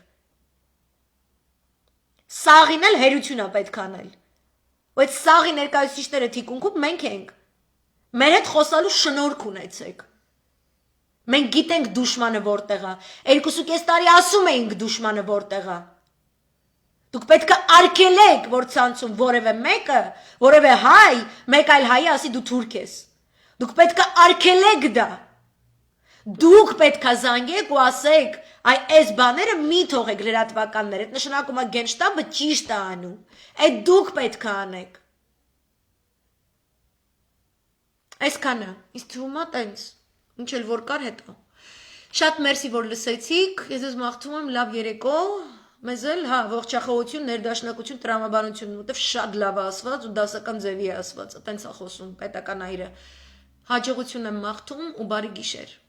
սաղին էլ հերություն է պետք անել, ու այդ սաղի ներկայացուցիչները թիկունքում մենք ենք, մեր հետ խոսալու շնորհք ունեցեք, մենք գիտենք դուշմանը որտեղ է, 2.5 տարի ասում էինք դուշմանը որտեղ է, դուք պետք է արգելեք, որ ցանցում որևէ մեկը, որևէ հայ, մեկ այլ հայը ասի դու թուրք ես, դուք պետք է արգելեք դա, դուք պետք է զանգեք ու ասեք, այ այս բաները մի թողեք լրատվականներ, այդ նշանակում է գենշտաբը ճիշտ է անում, այդ դուք պետք է անեք, այսքանը, ինձ թվում է տենց, ինչ էլ որ կար հետո, շատ մերսի որ լսեցիք, ես ես մաղթում եմ լավ երեկո, մեզ էլ ողջախոհություն, ներդաշնակություն, տրամաբանություն, որտեվ շատ լավ է ասված ու դասական ձևի է ասված, տենց է խոսում պետական այրը, հաջողություն եմ մաղթում ու բարի գիշեր